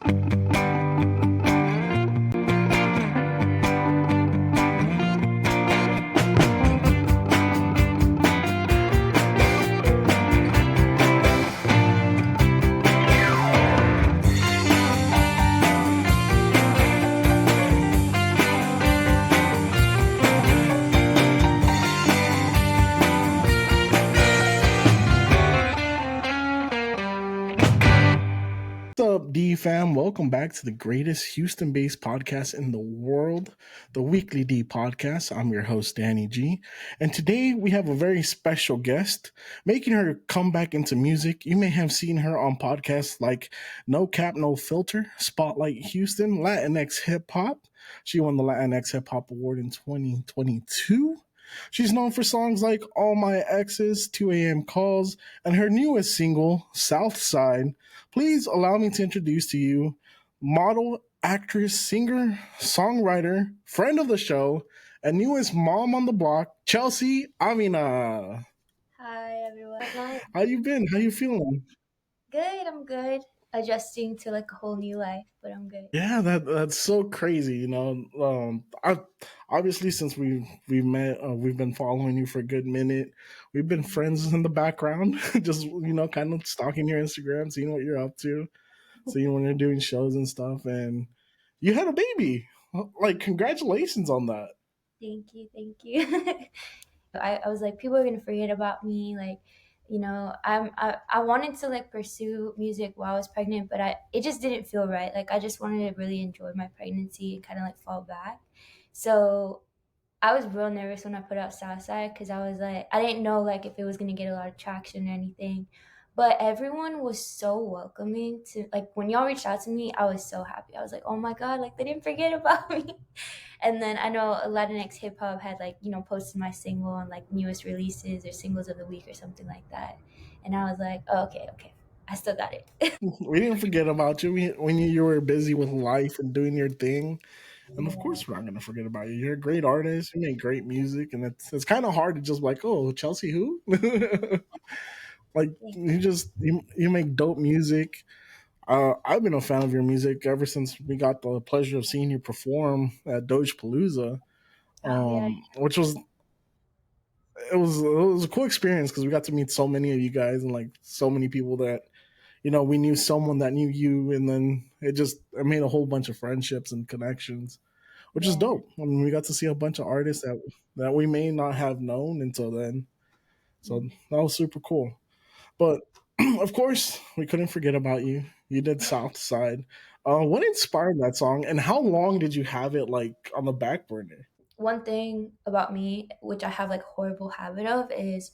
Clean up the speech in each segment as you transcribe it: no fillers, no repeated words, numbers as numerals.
What's up, D fam? Welcome back to the greatest Houston based podcast in the world, the Weekly D Podcast. I'm your host, Danny G. And today we have a very special guest making her come back into music. You may have seen her on podcasts like No Cap, No Filter, Spotlight Houston, Latinx Hip Hop. She won the Latinx Hip Hop Award in 2022. She's known for songs like All My Exes, 2 a.m. Calls, and her newest single, Southside. Please allow me to introduce to you model, actress, singer, songwriter, friend of the show, and newest mom on the block, Chelsea Avina. Hi everyone. How you been? How you feeling? Good, I'm good. Adjusting to like a whole new life, but I'm good. Yeah, that's so crazy. I obviously since we met, we've been following you for a good minute. We've been friends in the background, just kind of stalking your Instagram, seeing what you're up to, seeing when you're doing shows and stuff. And you had a baby. Like, congratulations on that. Thank you, thank you. I was like, people are gonna forget about me. Like, I wanted to like pursue music while I was pregnant, but it just didn't feel right. Like I just wanted to really enjoy my pregnancy and kind of like fall back. So I was real nervous when I put out Southside because I was like, I didn't know like if it was gonna get a lot of traction or anything. But everyone was so welcoming to like when y'all reached out to me, I was so happy. I was like, oh my god, like they didn't forget about me. And then I know Latinx hip hop had like, posted my single on like newest releases or singles of the week or something like that. And I was like, oh, okay. I still got it. We didn't forget about you. When you were busy with life and doing your thing. And of Yeah. course, we're not going to forget about you. You're a great artist. You make great music, and it's kind of hard to just like, oh, Chelsea, who? Like you make dope music. I've been a fan of your music ever since we got the pleasure of seeing you perform at Doge Palooza, Oh yeah. which was it was a cool experience because we got to meet so many of you guys and like so many people that we knew someone that knew you, and then it made a whole bunch of friendships and connections, which is Yeah. dope. I mean, we got to see a bunch of artists that we may not have known until then, so that was super cool. But of course, we couldn't forget about you. You did Southside. What inspired that song, and how long did you have it like on the back burner? One thing about me, which I have like horrible habit of, is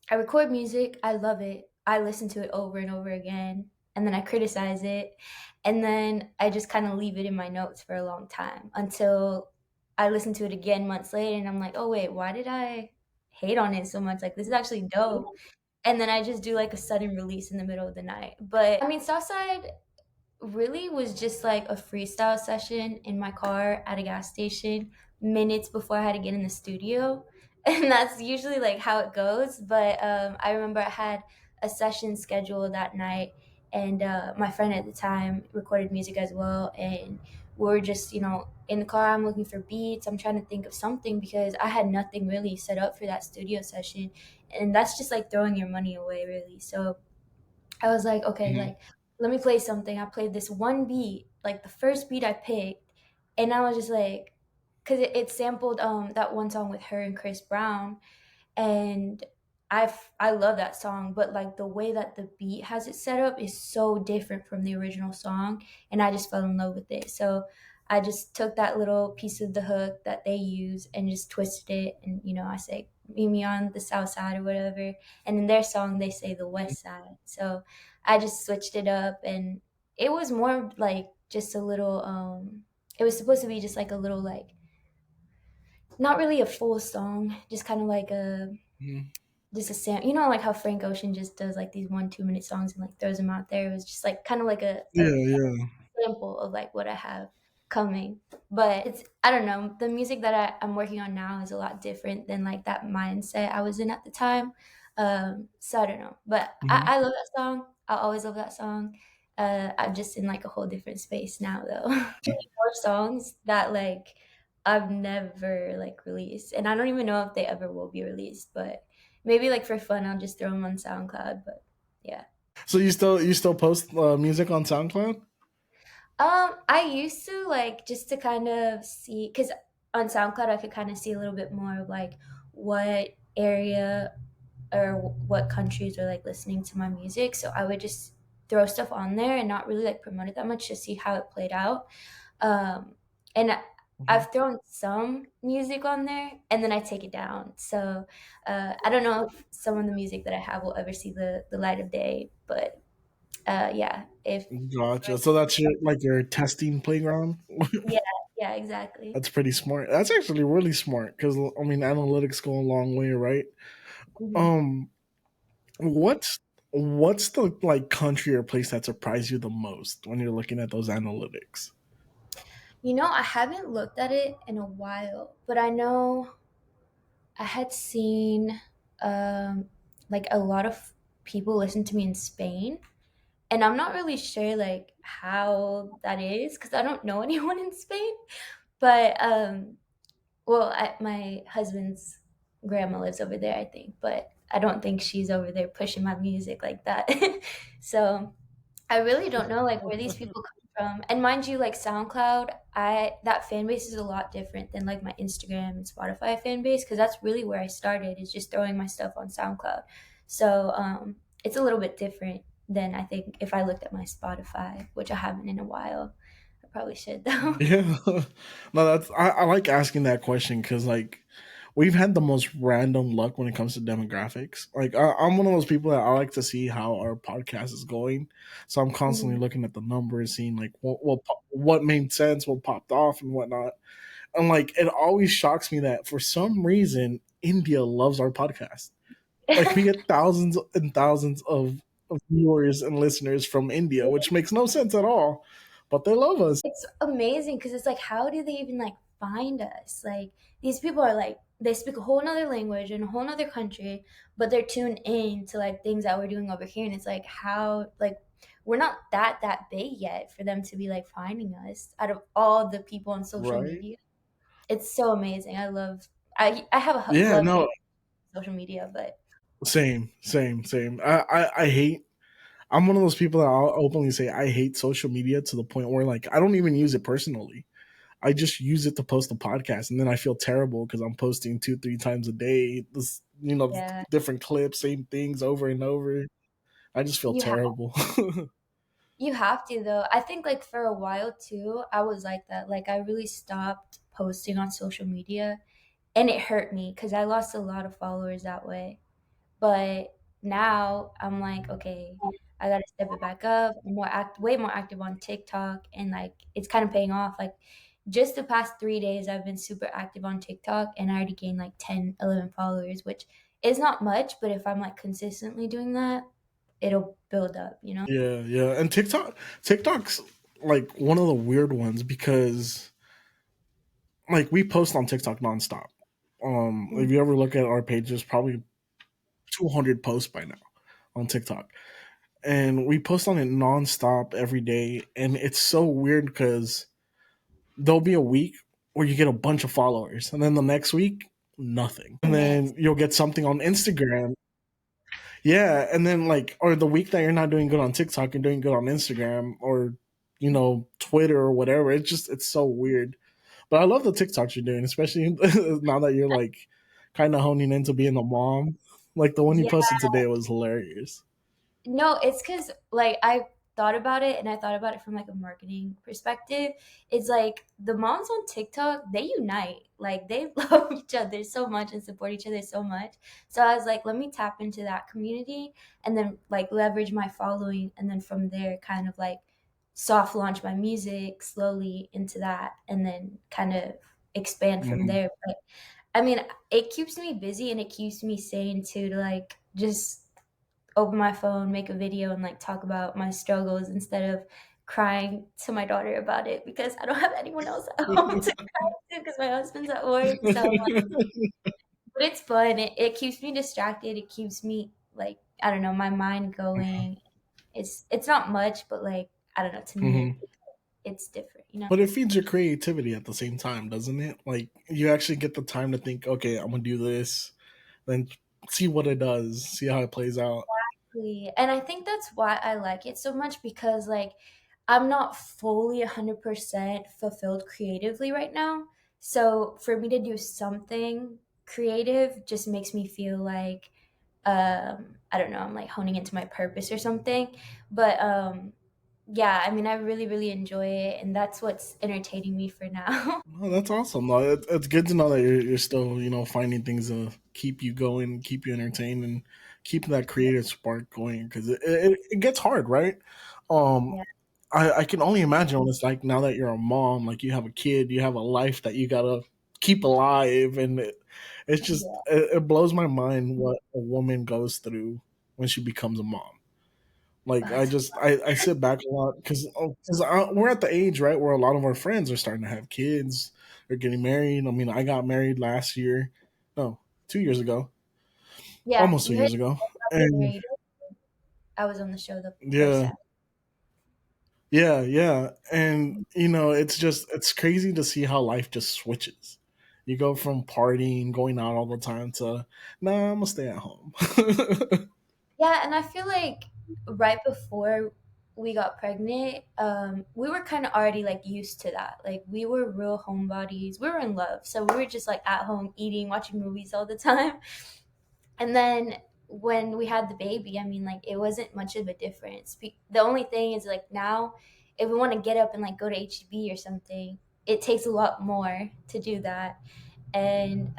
I record music, I love it, I listen to it over and over again, and then I criticize it, and then I just kind of leave it in my notes for a long time until I listen to it again months later, and I'm like, oh wait, why did I hate on it so much? Like this is actually dope. And then I just do like a sudden release in the middle of the night. But I mean, Southside really was just like a freestyle session in my car at a gas station minutes before I had to get in the studio. And that's usually like how it goes. But I remember I had a session scheduled that night, and my friend at the time recorded music as well. And we were just, in the car. I'm looking for beats. I'm trying to think of something because I had nothing really set up for that studio session. And that's just like throwing your money away, really. So I was like, okay, Mhm. like let me play something. I played this one beat, like the first beat I picked, and I was just like, because it sampled that one song with her and Chris Brown, and I love that song, but like the way that the beat has it set up is so different from the original song, and I just fell in love with it. So I just took that little piece of the hook that they use and just twisted it, and I say meet me on the south side or whatever, and in their song they say the west side. So I just switched it up, and it was more like just a little it was supposed to be just like a little like not really a full song, just kind of like a Mhm. just a sam like how Frank Ocean just does like these 1 2 minute songs and like throws them out there. It was just like kind of like a Yeah, yeah. sample of like what I have coming. But it's I don't know, the music that I'm working on now is a lot different than like that mindset I was in at the time. So I don't know, but Mhm. I love that song. I'll always love that song. I'm just in like a whole different space now though. More songs that like I've never like released, and I don't even know if they ever will be released. But maybe like for fun, I'll just throw them on SoundCloud. But yeah. So you still post music on SoundCloud? I used to like just to kind of see because on SoundCloud I could kind of see a little bit more of like what area or what countries are like listening to my music. So I would just throw stuff on there and not really like promote it that much to see how it played out. And Mhm. I've thrown some music on there and then I take it down. So I don't know if some of the music that I have will ever see the light of day, but yeah, if Gotcha. So that's your testing playground. yeah, yeah, exactly. That's pretty smart. That's actually really smart because I mean analytics go a long way, right? Mhm. Um, what's the like country or place that surprised you the most when you're looking at those analytics? You know, I haven't looked at it in a while, but I know I had seen um, like a lot of people listen to me in Spain, and I'm not really sure like how that is because I don't know anyone in Spain. But well, my husband's grandma lives over there, I think, but I don't think she's over there pushing my music like that. So I really don't know like where these people come from. And mind you, like SoundCloud, I that fan base is a lot different than like my Instagram and Spotify fan base because that's really where I started is just throwing my stuff on SoundCloud. So it's a little bit different than I think if I looked at my Spotify, which I haven't in a while. I probably should though. Yeah, no, I like asking that question because like we've had the most random luck when it comes to demographics. Like I'm one of those people that I like to see how our podcast is going, so I'm constantly Mhm. looking at the numbers, seeing like what made sense, what popped off, and whatnot. And like it always shocks me that for some reason India loves our podcast. Like we get thousands and thousands of viewers and listeners from India, which makes no sense at all, but they love us. It's amazing because it's like, how do they even like find us? Like these people are like they speak a whole nother language in a whole nother country, but they're tuned in to like things that we're doing over here, and it's like how like we're not that big yet for them to be like finding us out of all the people on social Right? media. It's so amazing. I have a Yeah, love no, hate social media, but same. I hate. I'm one of those people that I'll openly say I hate social media to the point where like I don't even use it personally. I just use it to post a podcast, and then I feel terrible because I'm posting 2, 3 times a day. This, yeah, different clips, same things over and over. I just feel you have terrible. you have to though. I think like for a while too, I was like that. Like I really stopped posting on social media and it hurt me because I lost a lot of followers that way. But now I'm like, okay, I gotta step it back up. I'm way more active on TikTok, and like it's kind of paying off. Like just the past 3 days, I've been super active on TikTok, and I already gained like 10, 11 followers, which is not much, but if I'm like consistently doing that, it'll build up, you know? Yeah, and TikTok's like one of the weird ones because like we post on TikTok nonstop. If you ever look at our page, there's probably 200 posts by now on TikTok, and we post on it nonstop every day. And it's so weird because there'll be a week where you get a bunch of followers, and then the next week nothing, and Minutes. then you'll get something on Instagram. Yeah, and then like, or the week that you're not doing good on TikTok, you're doing good on Instagram or Twitter or whatever. It's so weird. But I love the TikToks you're doing, especially now that you're like kind of honing into being a mom. Like the one you Yeah. posted today was hilarious. No, it's because like I thought about it and I thought about it from like a marketing perspective. It's like the moms on TikTok, they unite. Like they love each other so much and support each other so much. So I was like, let me tap into that community and then like leverage my following and then from there kind of like soft launch my music slowly into that and then kind of expand from Mhm. there. But I mean, it keeps me busy and it keeps me sane too to like just open my phone, make a video, and like talk about my struggles instead of crying to my daughter about it because I don't have anyone else at home to cry to because my husband's at work. So, but it's fun. It keeps me distracted. It keeps me like I don't know my mind going. It's not much, but like I don't know. To me, Hmm. it's different, you know. But it feeds your creativity at the same time, doesn't it? Like you actually get the time to think, okay, I'm gonna do this, then see what it does, see how it plays out. And I think that's why I like it so much because like I'm not fully 100% fulfilled creatively right now. So for me to do something creative just makes me feel like I don't know, I'm like honing into my purpose or something. But yeah, I mean I really really enjoy it and that's what's entertaining me for now. Oh, that's awesome. No, it's good to know that you're still, finding things to keep you going, keep you entertained, and keep that creative spark going because it gets hard, right? Um, Yeah. I can only imagine what it's like now that you're a mom, like you have a kid, you have a life that you gotta keep alive, and it's just Yeah. it blows my mind what a woman goes through when she becomes a mom. Like It's I sit back a lot because we're at the age right where a lot of our friends are starting to have kids, they're getting married. I mean, I got married last year, no, 2 years ago, yeah, almost two you heard years ago, me and married. I was on the show the first yeah, half. yeah, and it's crazy to see how life just switches. You go from partying, going out all the time to nah, I'm gonna stay at home. Yeah, and I feel like right before we got pregnant, we were kind of already like used to that. Like we were real homebodies. We were in love, so we were just like at home eating, watching movies all the time. And then when we had the baby, I mean, like it wasn't much of a difference. The only thing is like now, if we want to get up and like go to HB or something, it takes a lot more to do that and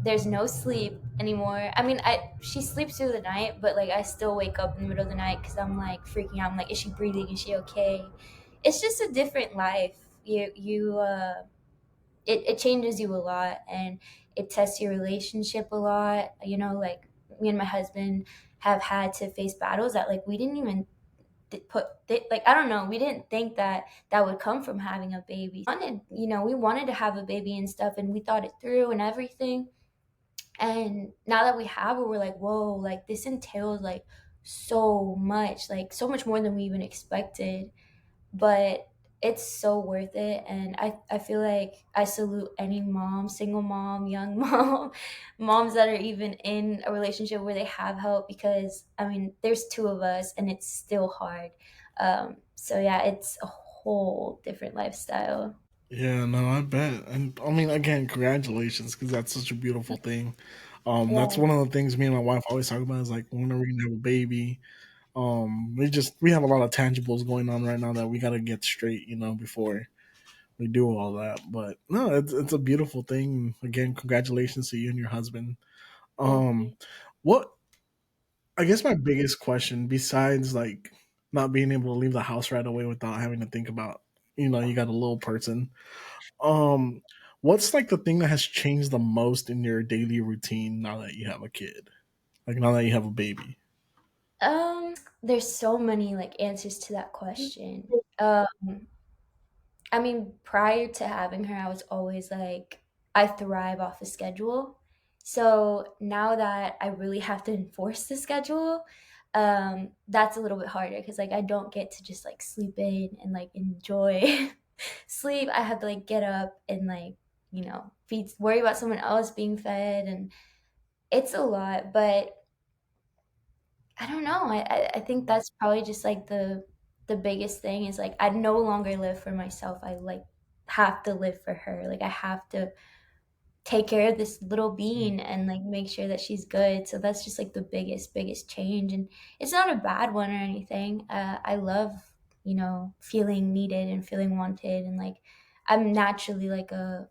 there's no sleep anymore. I mean, I she sleeps through the night, but like I still wake up in the middle of the night because I'm like freaking out. I'm like, is she breathing? Is she okay? It's just a different life. It changes you a lot, and it tests your relationship a lot. You know, like me and my husband have had to face battles that like we didn't even like I don't know, we didn't think that that would come from having a baby. We wanted to have a baby and stuff and we thought it through and everything. And now that we have it, we're like, whoa, like this entails like so much, like so much more than we even expected. But it's so worth it. And I feel like I salute any mom, single mom, young mom, moms that are even in a relationship where they have help because I mean, there's two of us and it's still hard. So yeah, it's a whole different lifestyle. Yeah, no, I bet. And I mean, again, congratulations, because that's such a beautiful thing. That's Yeah. one of the things me and my wife always talk about is like, when are we gonna have a baby? We have a lot of tangibles going on right now that we gotta get straight, before we do all that. But no, it's a beautiful thing. Again, congratulations to you and your husband. Thank you. Um, what I guess my biggest question, besides like not being able to leave the house right away without having to think about, you got a little person, um, what's like the thing that has changed the most in your daily routine now that you have a kid? Like now that you have a baby? There's so many like answers to that question. I mean, prior to having her, I was always like, I thrive off a schedule. So now that I really have to enforce the schedule, that's a little bit harder because like I don't get to just like sleep in and like enjoy sleep. I have to like get up and like, worry about someone else being fed and it's a lot, but I don't know. I think that's probably just like the biggest thing is like I no longer live for myself. I like have to live for her. Like I have to take care of this little bean and like make sure that she's good. So that's just like the biggest change. And it's not a bad one or anything. I love, feeling needed and feeling wanted. And like I'm naturally like a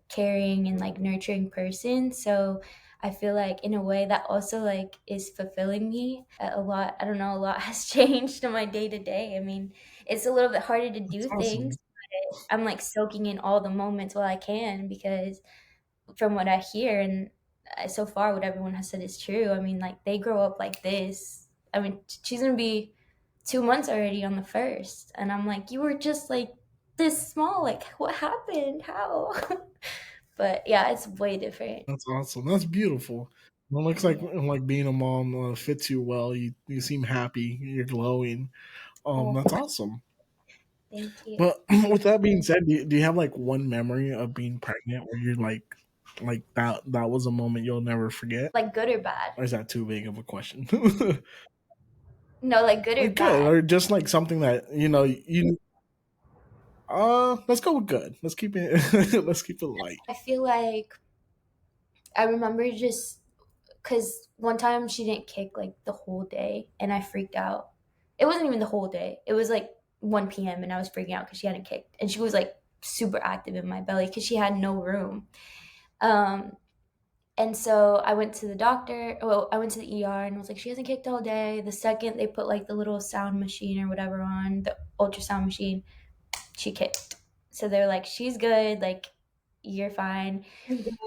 caring and like nurturing person. So I feel like in a way that also like is fulfilling me a lot. I don't know, a lot has changed in my day to day. I mean, it's a little bit harder to That's do awesome. things. I'm like soaking in all the moments while I can because from what I hear and so far what everyone has said is true. I mean, like they grow up like this. I mean, she's gonna be 2 months already on the first, and I'm like, you were just like this small. Like, what happened? How? But yeah, it's way different. That's awesome. That's beautiful. Well, it looks Yeah. like being a mom fits you well. You seem happy. You're glowing. Oh, That's awesome. thank you. But with that being said, do you have like one memory of being pregnant where you're like that was a moment you'll never forget? Like good or bad? Or is that too big of a question? No, like good or Like good, bad. or just like something that you. Let's go with good. Let's keep it. Let's keep it light. I feel like I remember just because one time she didn't kick like the whole day and I freaked out. It wasn't even the whole day. It was like 1 p.m. and I was freaking out because she hadn't kicked. And she was like super active in my belly because she had no room. Um, and so I went to the doctor. Well, I went to the ER and was like, she hasn't kicked all day. The second they put like the little sound machine or whatever on, the ultrasound machine, she kicked. So they're like, she's good. Like, you're fine.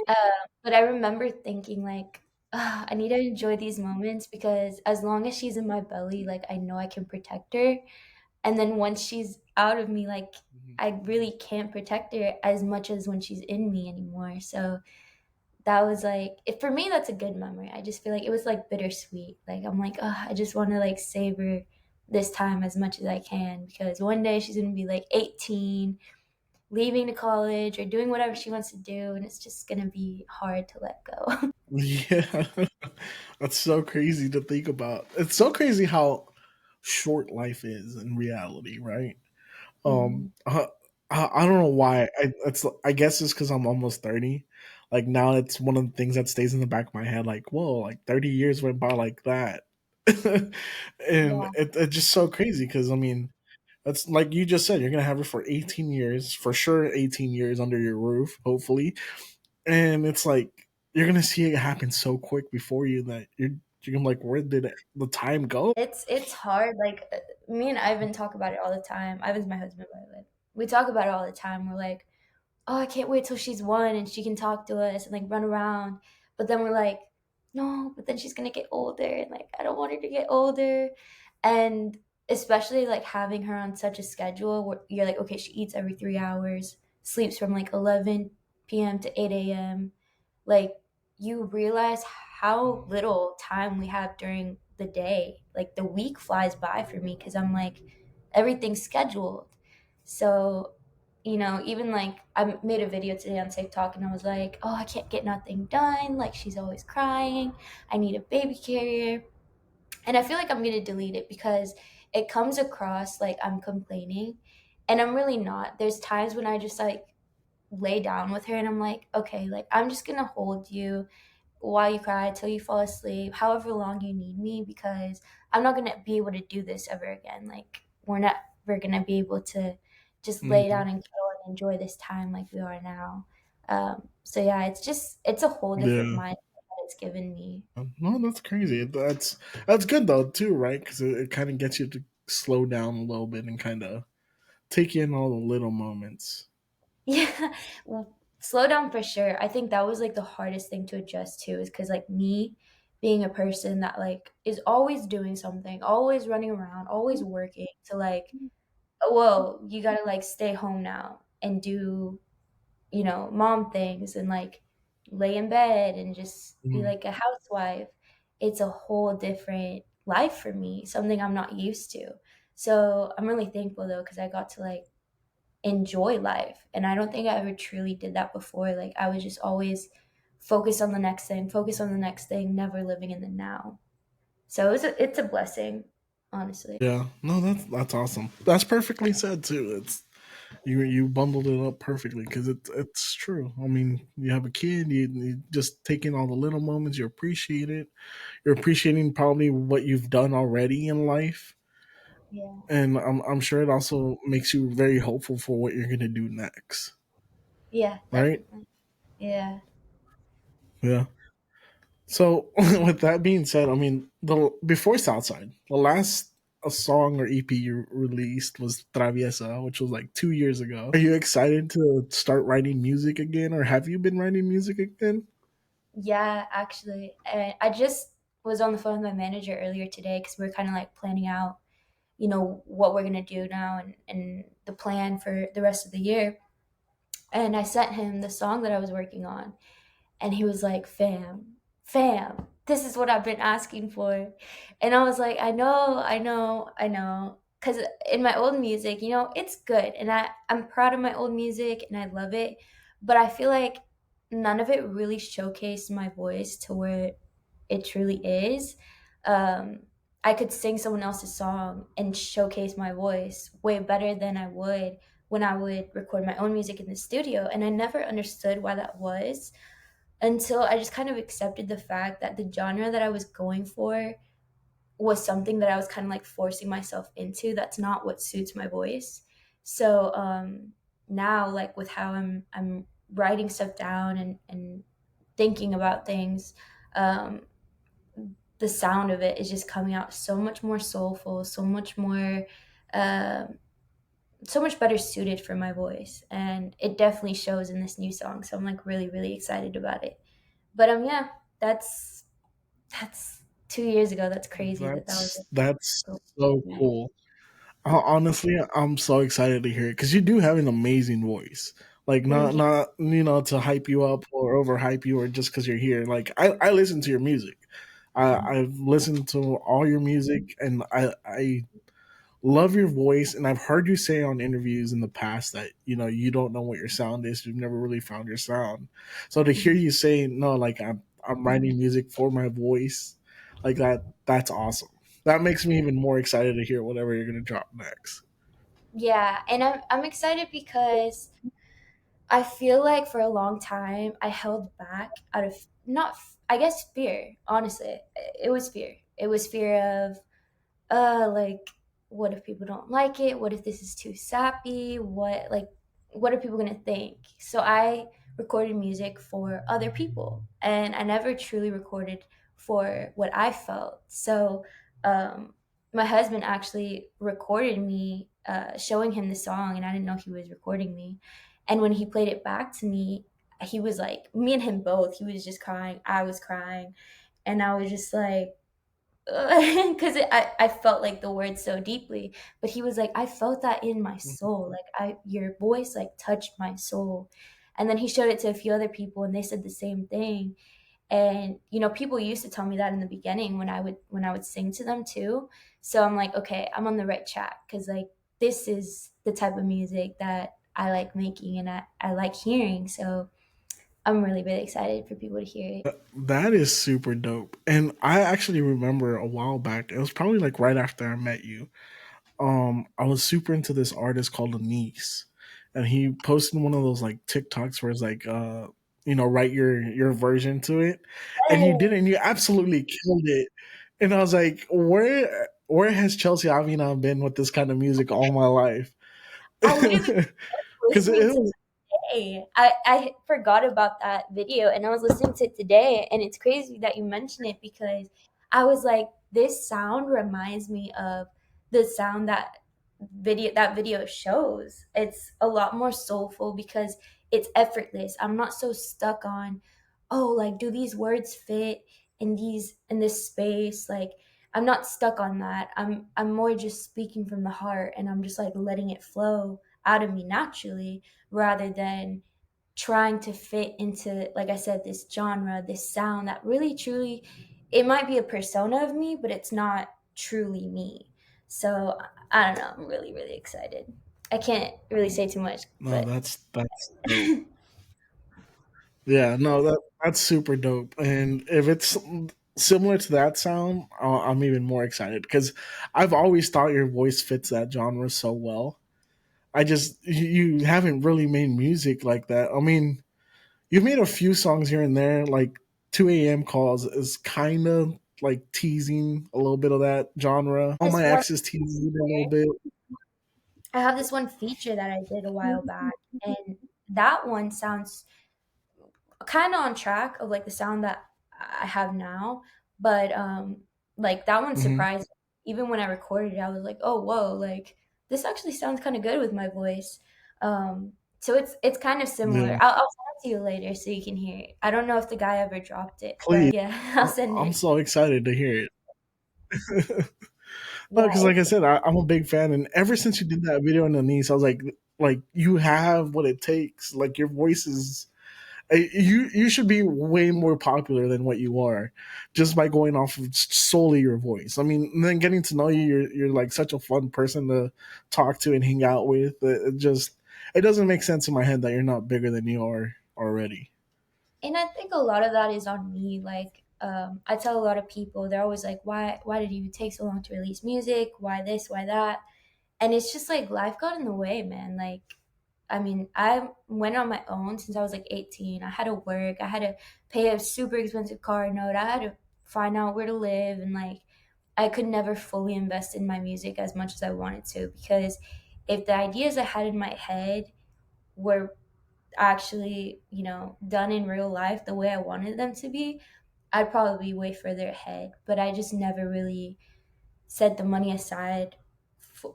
Uh, but I remember thinking like, "Ah, I need to enjoy these moments because as long as she's in my belly, like I know I can protect her. And then once she's out of me, like I really can't protect her as much as when she's in me anymore. So that was like, for me, that's a good memory. I just feel like it was like bittersweet. Like I'm like, oh, I just want to like savor this time as much as I can because one day she's gonna be like 18 leaving to college or doing whatever she wants to do, and it's just gonna be hard to let go. Yeah, that's so crazy to think about. It's so crazy how short life is in reality, right? Mm, Um, uh, I don't know why. I guess it's because I'm almost 30. Like now, it's one of the things that stays in the back of my head. Like, whoa, like 30 years went by like that, and yeah, it's just so crazy because I mean, that's like you just said, you're gonna have her for 18 years, for sure, 18 years under your roof, hopefully, and it's like you're gonna see it happen so quick before you that you're gonna like, where did the time go? it's hard. Like me and Ivan talk about it all the time. Ivan's my husband, by the way. We talk about it all the time. We're like, oh, I can't wait till she's one and she can talk to us and like run around. But then we're like, no, but then she's gonna get older and like I don't want her to get older. And especially like having her on such a schedule where you're like, okay, she eats every 3 hours, sleeps from like 11 p.m. to 8 a.m. Like you realize how little time we have during the day. Like the week flies by for me because I'm like, everything's scheduled. So even like I made a video today on TikTok and I was like, oh, I can't get nothing done. Like she's always crying. I need a baby carrier. And I feel like I'm going to delete it because it comes across like I'm complaining and I'm really not. There's times when I just like lay down with her and I'm like, okay, like I'm just going to hold you while you cry till you fall asleep, however long you need me, because I'm not gonna be able to do this ever again. Like we're gonna be able to just lay Mhm. down and cuddle and enjoy this time like we are now. So yeah, it's a whole different Yeah. mindset that it's given me. No, that's crazy. That's good though too, right? Because it kind of gets you to slow down a little bit and kind of take in all the little moments. Yeah, well, slow down for sure. I think that was like the hardest thing to adjust to is because like me being a person that like is always doing something, always running around, always working to like whoa, you gotta like stay home now and do, mom things and like lay in bed and just be Mm. like a housewife. It's a whole different life for me, something I'm not used to. So I'm really thankful though, because I got to like enjoy life. And I don't think I ever truly did that before. Like I was just always focused on the next thing, focus on the next thing, never living in the now. So it's a blessing, honestly. Yeah, no, that's awesome. That's perfectly said too. It's you bundled it up perfectly because it's true. I mean, you have a kid, you just take in all the little moments, you appreciate it. You're appreciating probably what you've done already in life, Yeah. and I'm sure it also makes you very hopeful for what you're gonna do next, Yeah, right? definitely. Yeah. Yeah. So with that being said, I mean, the before Southside, the last a song or EP you released was Traviesa, which was like 2 years ago. Are you excited to start writing music again, or have you been writing music again? Yeah, actually. I just was on the phone with my manager earlier today because we're kind of like planning out, what we're going to do now and the plan for the rest of the year. And I sent him the song that I was working on. And he was like, fam, fam. this is what I've been asking for. And I was like, I know, I know, I know. Because in my old music, it's good. And I'm proud of my old music and I love it. But I feel like none of it really showcased my voice to where it truly is. Um, I could sing someone else's song and showcase my voice way better than I would when I would record my own music in the studio. And I never understood why that was until I just kind of accepted the fact that the genre that I was going for was something that I was kind of like forcing myself into. That's not what suits my voice. So now, like with how I'm writing stuff down and thinking about things, um, the sound of it is just coming out so much more soulful, um so much better suited for my voice, and it definitely shows in this new song. So I'm like really, really excited about it. But yeah, that's 2 years ago. That's crazy that was That's a so night. cool. Honestly, I'm so excited to hear it because you do have an amazing voice. Like Thank you. not to hype you up or overhype you or just because you're here. Like I listen to your music. I've listened to all your music and I love your voice, and I've heard you say on interviews in the past that you don't know what your sound is. You've never really found your sound. So to hear Mhm. you say no, like I'm writing music for my voice, like that's awesome. That makes me even more excited to hear whatever you're gonna drop next. Yeah, and I'm excited because I feel like for a long time I held back out of not I guess fear. Honestly, it was fear. It was fear of like, what if people don't like it? What if this is too sappy? What are people gonna think? So I recorded music for other people, and I never truly recorded for what I felt. So um, my husband actually recorded me showing him the song, and I didn't know he was recording me. And when he played it back to me, he was like, me and him both. He was just crying. I was crying, and I was just like, because I felt like the word so deeply. But he was like, I felt that in my soul. Like your voice like touched my soul. And then he showed it to a few other people, and they said the same thing. And people used to tell me that in the beginning when I would sing to them too. So I'm like, okay, I'm on the right track because like this is the type of music that I like making and I like hearing. So I'm really, really excited for people to hear it. That is super dope. And I actually remember a while back. It was probably like right after I met you. I was super into this artist called Anise, and he posted one of those like TikToks where it's like write your version to it, and you did it, and you absolutely killed it. And I was like, where has Chelsea Avina been with this kind of music all my life? I literally Because listening to today. I forgot about that video and I was listening to it today, and it's crazy that you mention it because I was like, this sound reminds me of the sound that video shows. It's a lot more soulful because it's effortless. I'm not so stuck on, oh, like, do these words fit in this space? Like, I'm not stuck on that. I'm more just speaking from the heart, and I'm just like letting it flow out of me naturally rather than trying to fit into, like I said, this genre, this sound that really truly, it might be a persona of me, but it's not truly me. So I don't know. I'm really, really excited. I can't really say too much, no, but that's dope. Yeah, no, that's super dope. And if it's similar to that sound, I'm even more excited because I've always thought your voice fits that genre so well. I just you haven't really made music like that. I mean, you've made a few songs here and there, like 2 a.m. calls is kind of like teasing a little bit of that genre. All this my one, exes teasing it a little bit. I have this one feature that I did a while back, and that one sounds kind of on track of like the sound that I have now, but like that one Hmm. surprised me. Even when I recorded it, I was like, "Oh, whoa, like this actually sounds kind of good with my voice." So it's kind of similar. Yeah, I'll send it to you later so you can hear it. I don't know if the guy ever dropped it, please. but yeah, I'll send I'm it. so excited to hear it. No, Yeah, because like I it's said, I'm a big fan, and ever since you did that video on the niece, I was like you have what it takes. Like your voice is You should be way more popular than what you are, just by going off of solely your voice. I mean, and then getting to know you, you're like such a fun person to talk to and hang out with. It doesn't make sense in my head that you're not bigger than you are already. And I think a lot of that is on me. Like, I tell a lot of people, they're always like, why did you take so long to release music? Why this? Why that? And it's just like life got in the way, man. Like, I mean, I went on my own since I was like 18. I had to work. I had to pay a super expensive car note. I had to find out where to live, and like, I could never fully invest in my music as much as I wanted to, because if the ideas I had in my head were actually, done in real life the way I wanted them to be, I'd probably be way further ahead. But I just never really set the money aside.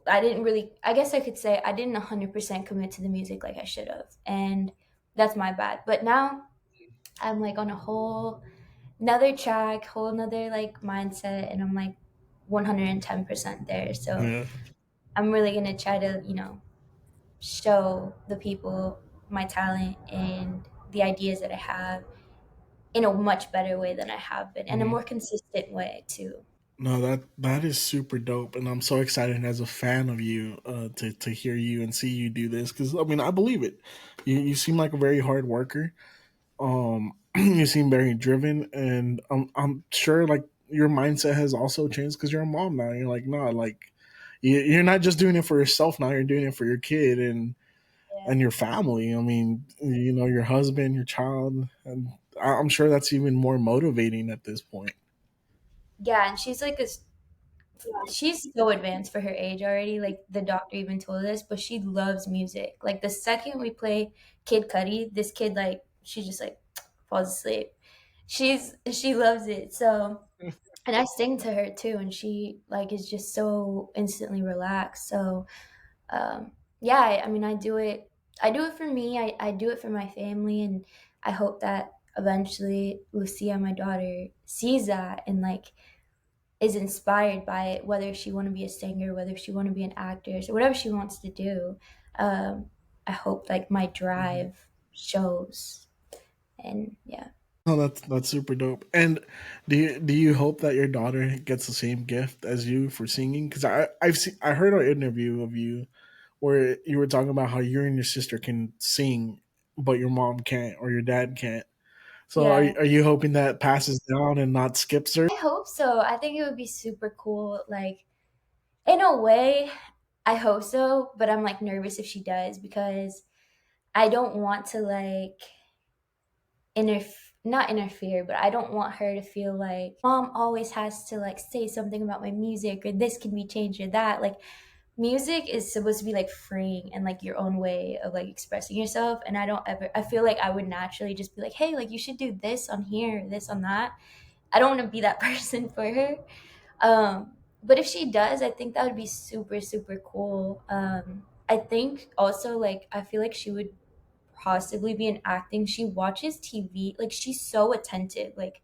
I didn't really, I guess I could say I didn't 100% commit to the music like I should have. And that's my bad. But now I'm like on a whole another track, whole another like mindset, and I'm like 110% there. So Yeah. I'm really going to try to, show the people my talent and the ideas that I have in a much better way than I have been, and a Mhm. more consistent way too. No, that is super dope, and I'm so excited as a fan of you to hear you and see you do this. Because I mean, I believe it. You seem like a very hard worker. You seem very driven, and I'm sure like your mindset has also changed because you're a mom now. You're like, no, like you're not just doing it for yourself now. You're doing it for your kid Yeah. and your family. I mean, your husband, your child, and I'm sure that's even more motivating at this point. Yeah, and she's so advanced for her age already. Like the doctor even told us, but she loves music. Like the second we play Kid Cudi, this kid like she just like falls asleep. She loves it. So, and I sing to her too, and she like is just so instantly relaxed. So, yeah, I mean, I do it for me. I do it for my family, and I hope that eventually Lucia, my daughter, sees that and like is inspired by it, whether she want to be a singer, whether she want to be an actress, or whatever she wants to do. Um, I hope like my Mhm. drive shows, and yeah. Oh, that's super dope. And do you hope that your daughter gets the same gift as you for singing? Because I heard an interview of you where you were talking about how you and your sister can sing, but your mom can't or your dad can't. So Yeah, are you hoping that passes down and not skips her? I hope so. I think it would be super cool. Like in a way, I hope so, but I'm like nervous if she does, because I don't want to like not interfere, but I don't want her to feel like mom always has to like say something about my music, or this can be changed, or that. Like music is supposed to be like freeing and like your own way of like expressing yourself, and I feel like I would naturally just be like, hey, like you should do this on here, this on that. I don't want to be that person for her. But if she does, I think that would be super super cool. I think also like I feel like she would possibly be in acting. She watches TV. Like she's so attentive. Like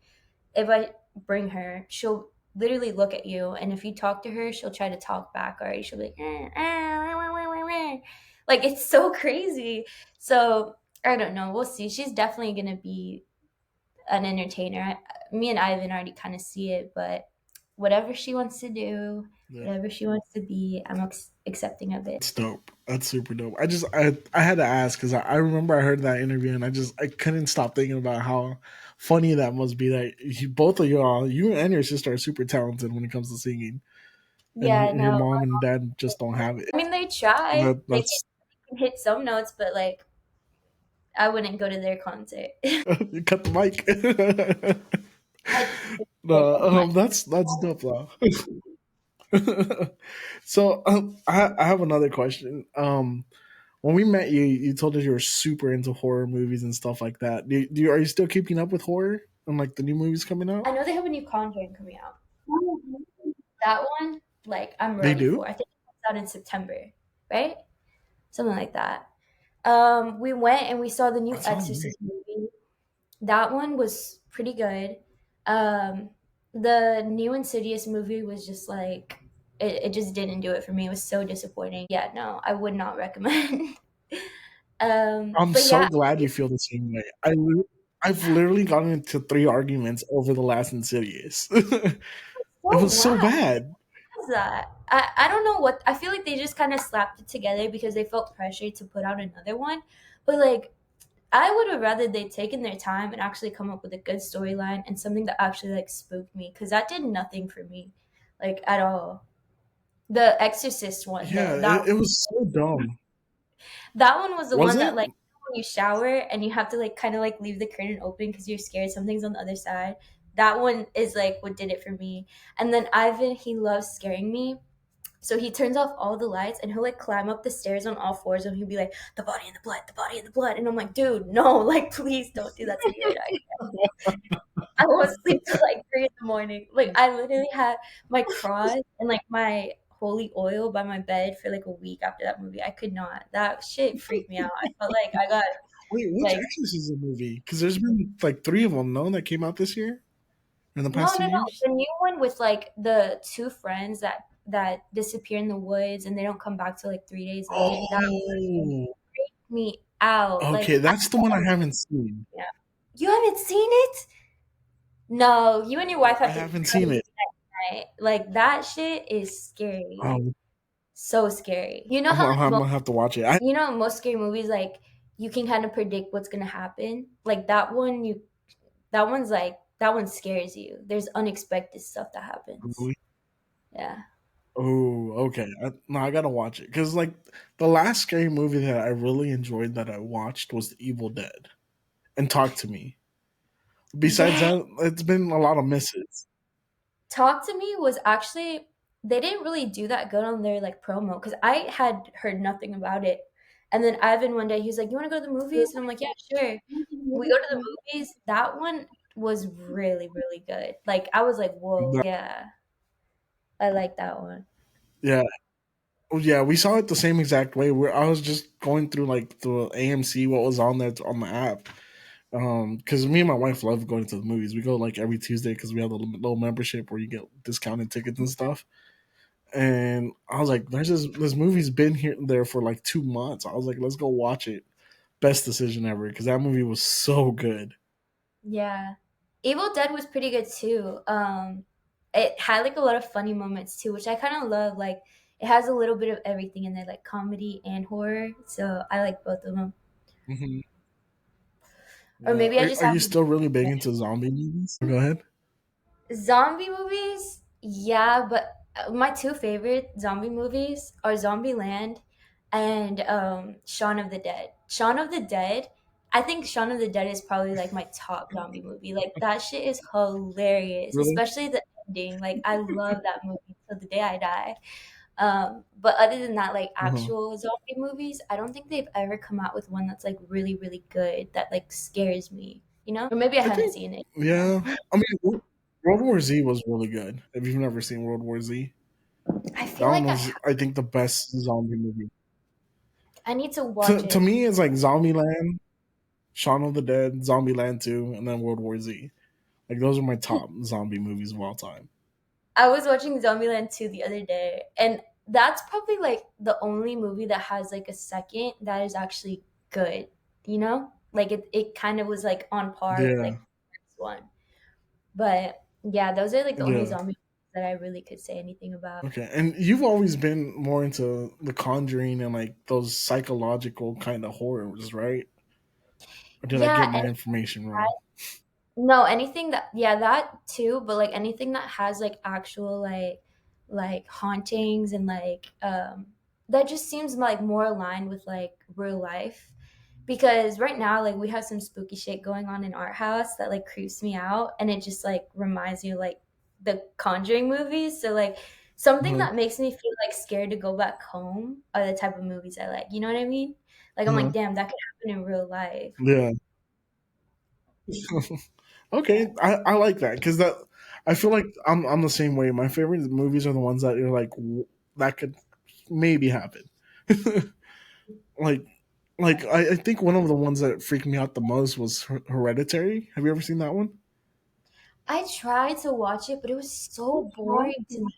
if I bring her, she'll literally look at you, and if you talk to her, she'll try to talk back. Already, she'll be like, like it's so crazy. So I don't know. We'll see. She's definitely gonna be an entertainer. Me and Ivan already kind of see it, but whatever she wants to do, Yeah. whatever she wants to be, I'm accepting of it. That's dope. That's super dope. I had to ask because I remember I heard that interview and I couldn't stop thinking about how funny that must be that both of y'all, you and your sister, are super talented when it comes to singing, and Yeah, your no. mom and dad just don't have it. I mean, they try. They That's can hit some notes, but like I wouldn't go to their concert. you cut the mic. I No, that's dope though. So I have another question. When we met you, you told us you were super into horror movies and stuff like that. Are you still keeping up with horror and like the new movies coming out? know they have a new Conjuring coming out. That one, like I'm They ready for. do. I think it comes out in September, right? Something like that. We went and we saw the new That sounds great. Exorcism movie. That one was pretty good. Um, the new Insidious movie was just like it just didn't do it for me. It was so disappointing. Yeah, no, I would not recommend. I'm But so yeah, glad you feel the same way. I've literally gotten into 3 arguments over the last Insidious. It so was so why bad. is that? I don't know what I feel like they just kind of slapped it together because they felt pressured to put out another one. But like I would have rather they taken their time and actually come up with a good storyline and something that actually like spooked me because that did nothing for me, like at all. The Exorcist one Yeah, though, it was so dumb. that one was the Was one it? that like when you shower and you have to like kind of like leave the curtain open because you're scared something's on the other side. That one is like what did it for me. And then Ivan, he loves scaring me. So he turns off all the lights and he'll like climb up the stairs on all fours and he'll be like, the body and the blood, the body and the blood. And I'm like, dude, no, like please don't do that to me. I won't sleep till like 3 in the morning. Like I literally had my cross and like my holy oil by my bed for like a week after that movie. I could not. That shit freaked me out. I felt like I got Wait, which like Exorcism movie? Because there's been like 3 of them, no, that came out this year? In the no, past 2 no, no. years? The new one with like the two friends that disappear in the woods and they don't come back till like 3 days later. That Oh, freaked me out. okay, that's the one I haven't seen. Yeah. You haven't seen it? No, you and your wife I have to haven't try seen it it. tonight. Like that shit is scary. Um, So scary. You know how like I'm gonna have to watch it. most scary movies like you can kind of predict what's gonna happen. Like that one's like that one scares you. There's unexpected stuff that happens. Yeah. Oh, okay. No, I gotta watch it because like the last scary movie that I really enjoyed that I watched was The Evil Dead and Talk to Me. Besides Yeah. that, it's been a lot of misses. Talk to Me was actually they didn't really do that good on their like promo because I had heard nothing about it. And then Ivan one day he was like, "You want to go to the movies?" And I'm like, "Yeah, sure." We go to the movies. That one was really really good. Like I was like, "Whoa, That- yeah, I like that one." yeah, yeah, we saw it the same exact way. Where I was just going through like the AMC, what was on there on the app. Because me and my wife love going to the movies. We go like every Tuesday because we have a little membership where you get discounted tickets and stuff. And I was like, "There's this movie's been here there for like 2 months." I was like, "Let's go watch it." Best decision ever because that movie was so good. Yeah. Evil Dead was pretty good too. It had like a lot of funny moments too, which I kind of love. Like it has a little bit of everything in there, like comedy and horror. So I like both of them. Hmm. Or Yeah, maybe I just are have you still really big into zombie movies? Go ahead. zombie movies. Yeah, but my two favorite zombie movies are Zombieland and Shaun of the Dead. Shaun of the Dead. I think Shaun of the Dead is probably like my top zombie movie. Like that shit is hilarious, Really? especially the ending. Like I love that movie till the day I die. But other than that, like Uh-huh. actual zombie movies, I don't think they've ever come out with one that's like really, really good that like scares me. Or maybe I I haven't think, seen it. yeah. I mean, World War Z was really good. If you've never seen World War Z, I that feel one like was, I think, the best zombie movie. I need to watch To it. me, it's like Zombieland, Shaun of the Dead, Zombieland 2, and then World War Z. Like, those are my top zombie movies of all time. I was watching Zombieland 2 the other day, and that's probably like the only movie that has like a second that is actually good, you know? Like it kind of was like on par with like Yeah. the first one. But yeah, those are like the only Yeah. zombie movies that I really could say anything about. Okay. And you've always been more into The Conjuring and like those psychological kind of horrors, right? Or did I get Yeah, my information and wrong? no, anything that yeah, that too, but like anything that has like actual like hauntings and like that just seems like more aligned with like real life. Because right now like we have some spooky shit going on in our house that like creeps me out and it just like reminds me of like the Conjuring movies. So like something Uh-huh. that makes me feel like scared to go back home are the type of movies I like. You know what I mean? Like I'm Uh-huh. like, damn, that could happen in real life. Yeah. Yeah. Okay, I like that because that I feel like I'm the same way. My favorite movies are the ones that you're like that could maybe happen. like I think one of the ones that freaked me out the most was Hereditary. Have you ever seen that one? I tried to watch it, but it was so boring to me.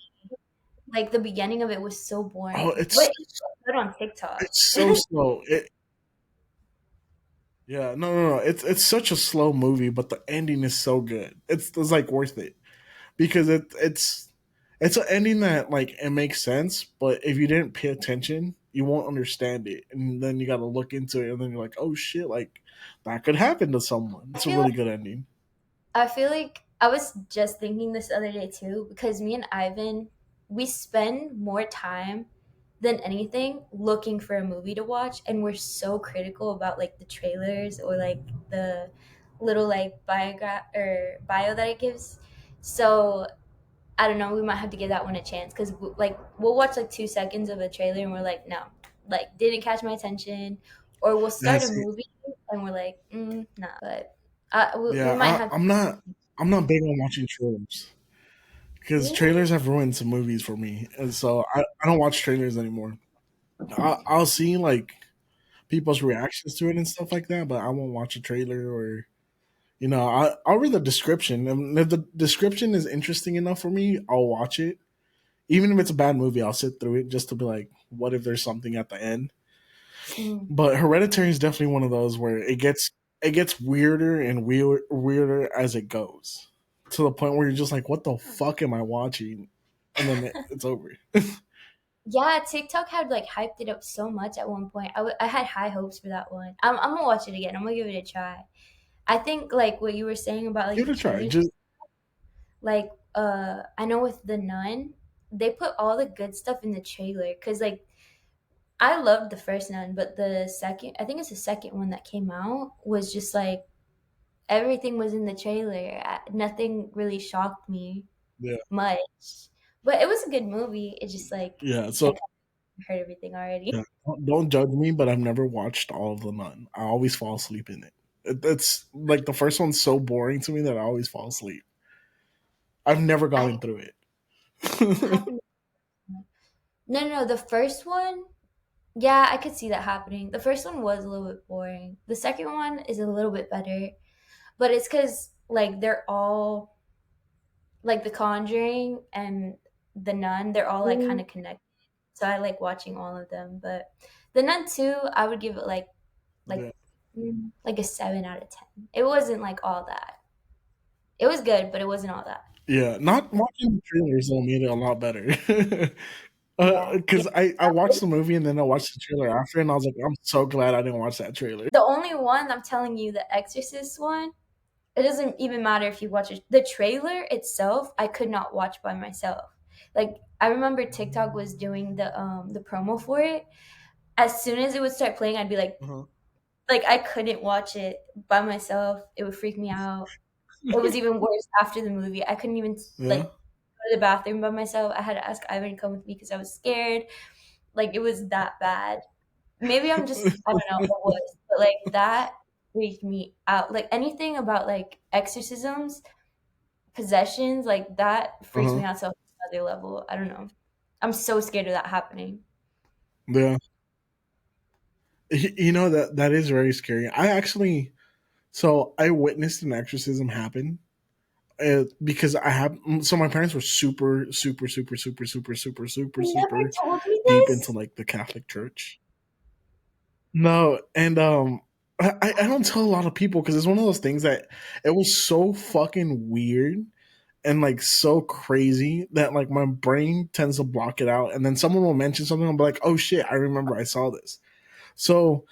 Like the beginning of it was so Oh, boring, but it was good on TikTok. it's so slow. Yeah, no. It's such a slow movie, but the ending is so good. It's like worth it because it's an ending that like it makes sense, but if you didn't pay attention, you won't understand it, and then you got to look into it, and then you're like, oh shit, like that could happen to someone. I It's a feel really like good ending. I feel like I was just thinking this the other day too, because me and Ivan, we spend more time than anything looking for a movie to watch, and we're so critical about like the trailers or like the little like biograph or bio that it gives. So I don't know, we might have to give that one a chance because like we'll watch like 2 seconds of a trailer and we're like, no, like didn't catch my attention, or we'll start a That's it. movie and we're like, nah. But we Yeah, might have. I'm not big on watching trailers because Really? trailers have ruined some movies for me, and so I don't watch trailers anymore. I'll see like people's reactions to it and stuff like that, but I won't watch a trailer or I'll read the description. And if the description is interesting enough for me, I'll watch it. Even if it's a bad movie, I'll sit through it just to be like, what if there's something at the end? Mm. But Hereditary is definitely one of those where it gets weirder and weirder as it goes to the point where you're just like, what the fuck am I watching? And then it's over. Yeah, TikTok had like hyped it up so much at one point. I had high hopes for that one. I'm gonna watch it again. I'm gonna give it a try. I think like what you were saying about like Give the it a try. trailers, Just like I know with The Nun, they put all the good stuff in the trailer because like I loved the first Nun, but the second, I think it's the second one that came out, was just like everything was in the trailer. Nothing really shocked me yeah, much, but it was a good movie. It just like yeah. I So kind of heard everything already. yeah, don't judge me, but I've never watched all of the Nun. I always fall asleep in it. It's like the first one's so boring to me that I always fall asleep. I've never I gotten through it. happened. No, the first one. Yeah, I could see that happening. The first one was a little bit boring. The second one is a little bit better, but it's because like they're all like The Conjuring and The Nun. They're all like kind of connected. So I like watching all of them. But The Nun 2, I would give it like yeah, like a 7 out of 10. It wasn't like all that. It was good, but it wasn't all that. yeah. Not watching the trailers though made it a lot better. Yeah, yeah. Because I watched the movie and then I watched the trailer after, and I was like, I'm so glad I didn't watch that trailer. The only one I'm telling you, the Exorcist one, it doesn't even matter if you watch it. The trailer itself, I could not watch by myself. Like I remember TikTok was doing the promo for it. As soon as it would start playing, I'd be Uh-huh. like I couldn't watch it by myself. It would freak me out. It was even worse after the movie. I couldn't even like Yeah. go to the bathroom by myself. I had to ask Ivan to come with me because I was scared. Like it was that bad. Maybe I'm just I don't know what was, but like that freaked me out. Like anything about like exorcisms, possessions, like that freaks me Uh-huh. out to another level. I don't know. I'm so scared of that happening. Yeah. You know that is very scary. I witnessed an exorcism happen because my parents were You never super told me deep into this? like the Catholic Church. No, and I don't tell a lot of people because it's one of those things that it was so fucking weird and like so crazy that like my brain tends to block it out, and then someone will mention something, I'll be like, oh shit, I remember I saw this. So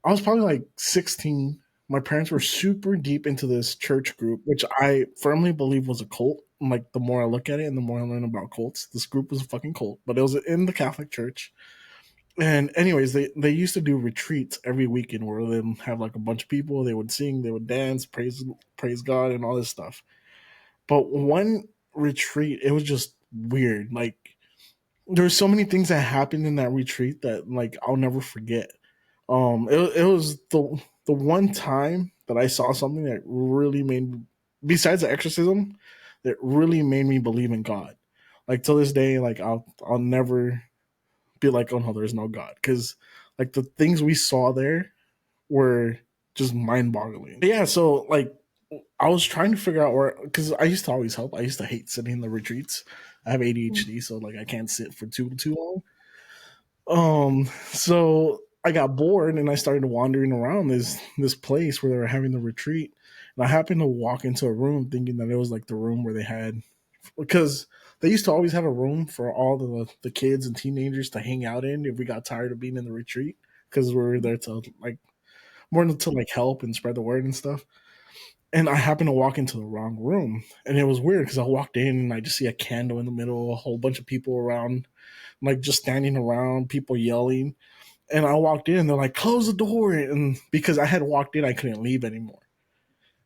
I was probably like 16. My parents were super deep into this church group, which I firmly believe was a cult. And, like the more I look at it and the more I learn about cults, this group was a fucking cult, but it was in the Catholic Church. And anyways, they used to do retreats every weekend where they would have like a bunch of people. They would sing, they would dance, praise God, and all this stuff. But one retreat, it was just weird. Like there were so many things that happened in that retreat that like I'll never forget. It was the one time that I saw something that really made, besides the exorcism, that really made me believe in God. Like till this day, like I'll never be like, oh no, there's no God, because like the things we saw there were just mind boggling. Yeah, so like I was trying to figure out where, because I used to always help. I used to hate sitting in the retreats. I have ADHD, so like I can't sit for too long. So I got bored and I started wandering around this place where they were having the retreat. And I happened to walk into a room thinking that it was like the room where they had, because they used to always have a room for all the kids and teenagers to hang out in if we got tired of being in the retreat, because we were there to like more to like help and spread the word and stuff. And I happened to walk into the wrong room, and it was weird because I walked in and I just see a candle in the middle, a whole bunch of people around, like just standing around, people yelling. And I walked in, and they're like, "Close the door!" And because I had walked in, I couldn't leave anymore.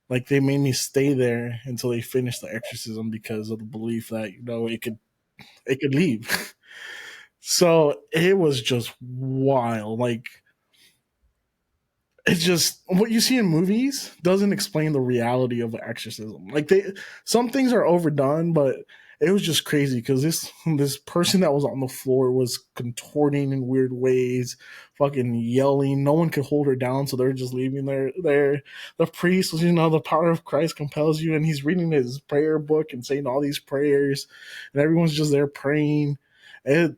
Like they made me stay there until they finished the exorcism because of the belief that it could leave. So it was just wild. Like it's just what you see in movies doesn't explain the reality of an exorcism. Like some things are overdone, but it was just crazy because this person that was on the floor was contorting in weird ways, fucking yelling. No one could hold her down, so they're just leaving there. The priest was, the power of Christ compels you, and he's reading his prayer book and saying all these prayers, and everyone's just there praying. It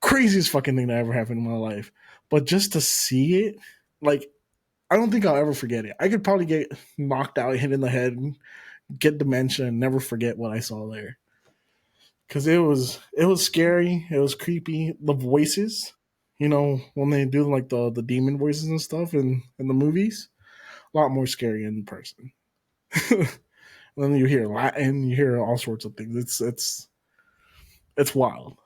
craziest fucking thing that ever happened in my life. But just to see it, like I don't think I'll ever forget it. I could probably get knocked out, hit in the head, get dementia, and never forget what I saw there. Because it was scary. It was creepy. The voices, when they do like the demon voices and stuff in the movies, a lot more scary in person. And then you hear Latin, you hear all sorts of things. It's wild.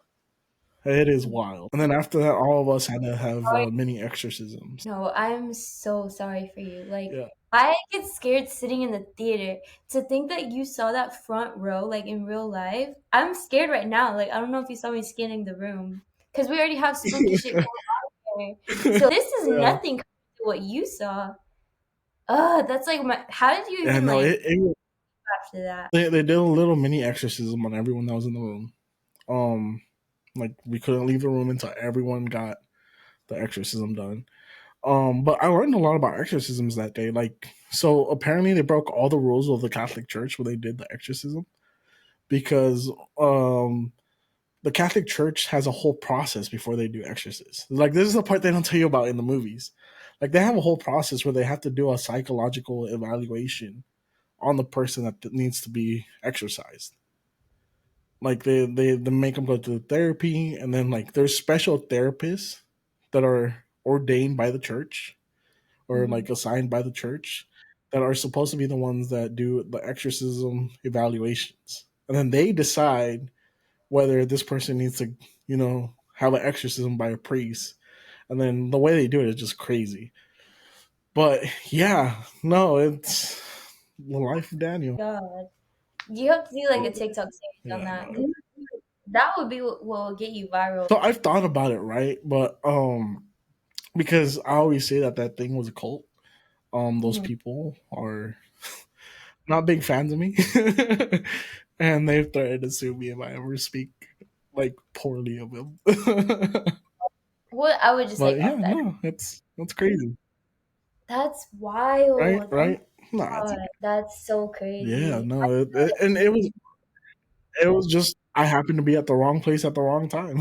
It is wild. And then after that, all of us had to have mini exorcisms. No, I'm so sorry for you. Like, Yeah. I get scared sitting in the theater. To think that you saw that front row, like in real life, I'm scared right now. Like, I don't know if you saw me scanning the room because we already have spooky shit going on there. So this is Yeah. nothing compared to what you saw. That's like how did you Yeah, even no, like it after that? they did a little mini exorcism on everyone that was in the room. Um, like we couldn't leave the room until everyone got the exorcism done. But I learned a lot about exorcisms that day. Like, so apparently they broke all the rules of the Catholic Church when they did the exorcism because the Catholic Church has a whole process before they do exorcisms. Like, this is the part they don't tell you about in the movies. Like, they have a whole process where they have to do a psychological evaluation on the person that needs to be exorcised. Like they make them go to therapy, and then like there's special therapists that are ordained by the church or Mhm. like assigned by the church that are supposed to be the ones that do the exorcism evaluations, and then they decide whether this person needs to have an exorcism by a priest. And then the way they do it is just crazy. But yeah, no, it's the life of Daniel. God, you have to do like a TikTok series on Yeah, that no. 'cause that would be what will get you viral. So I've thought about it, right? But because I always say that thing was a cult. Those Mhm. people are not big fans of me, and they've threatened to sue me if I ever speak like poorly of them. What I would just like But up yeah, that. no, it's crazy, That's right? wild. Oh Right? No, my it's god, okay. that's so Yeah, crazy. no, and it was just I happened to be at the wrong place at the wrong time.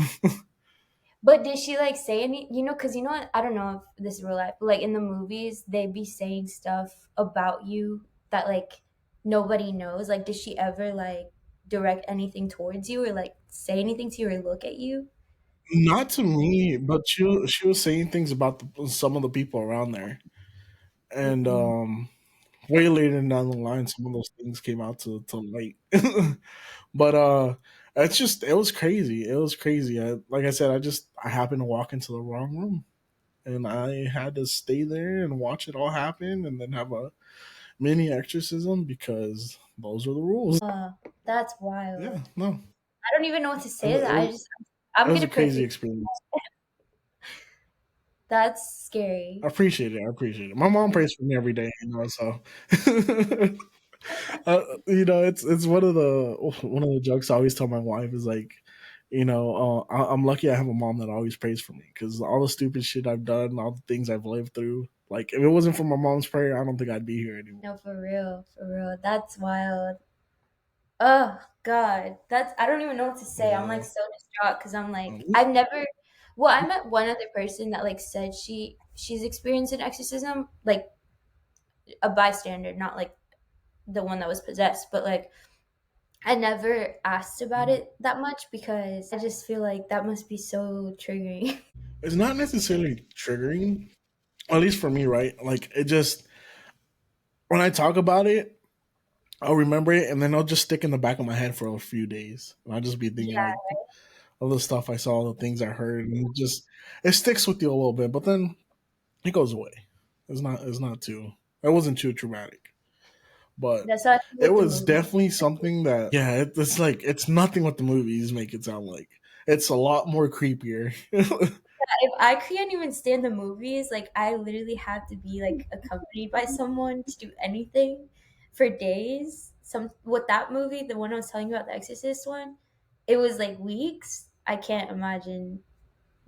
But did she like say any? Because you know what? I don't know if this is real life, but like in the movies, they be saying stuff about you that like nobody knows. Like, did she ever like direct anything towards you or like say anything to you or look at you? Not to me, but she was saying things about some of the people around there, and Mm-mm. way later down the line, some of those things came out to light. But it's just it was crazy. It was crazy. Like I said, I happened to walk into the wrong room, and I had to stay there and watch it all happen, and then have a mini exorcism because those are the rules. That's Yeah, wild. no, I don't even know what to say to it that. was it I'm was gonna a pray for crazy you. experience. That's I scary. appreciate it. I appreciate it. My mom prays for me every day, so it's one of the jokes I always tell my wife is like, I'm lucky I have a mom that always prays for me because all the stupid shit I've done, all the things I've lived through. Like, if it wasn't for my mom's prayer, I don't think I'd be here anymore. No, for real, for real. That's wild. Oh God, that's I don't even know what to say. I'm Yeah. like so distraught because I'm like Um, I've never. Well, I met one other person that like said she's experienced an exorcism, like a bystander, not like the one that was possessed, but like I never asked about it that much because I just feel like that must be so triggering. It's not necessarily triggering, at least for me, right? Like it just when I talk about it, I'll remember it, and then I'll just stick in the back of my head for a few days, and I'll just be thinking Yeah. like all the stuff I saw, the things I heard, and it sticks with you a little bit, but then it goes away. It's not too. It wasn't too traumatic, but That's how I feel it with the was movie. definitely something that it's like it's nothing what the movies make it sound like. It's a lot more creepier. If I can't even stand the movies, like I literally have to be like accompanied by someone to do anything for days. Some with that movie, the one I was telling you about, the Exorcist one, it was like weeks. I can't imagine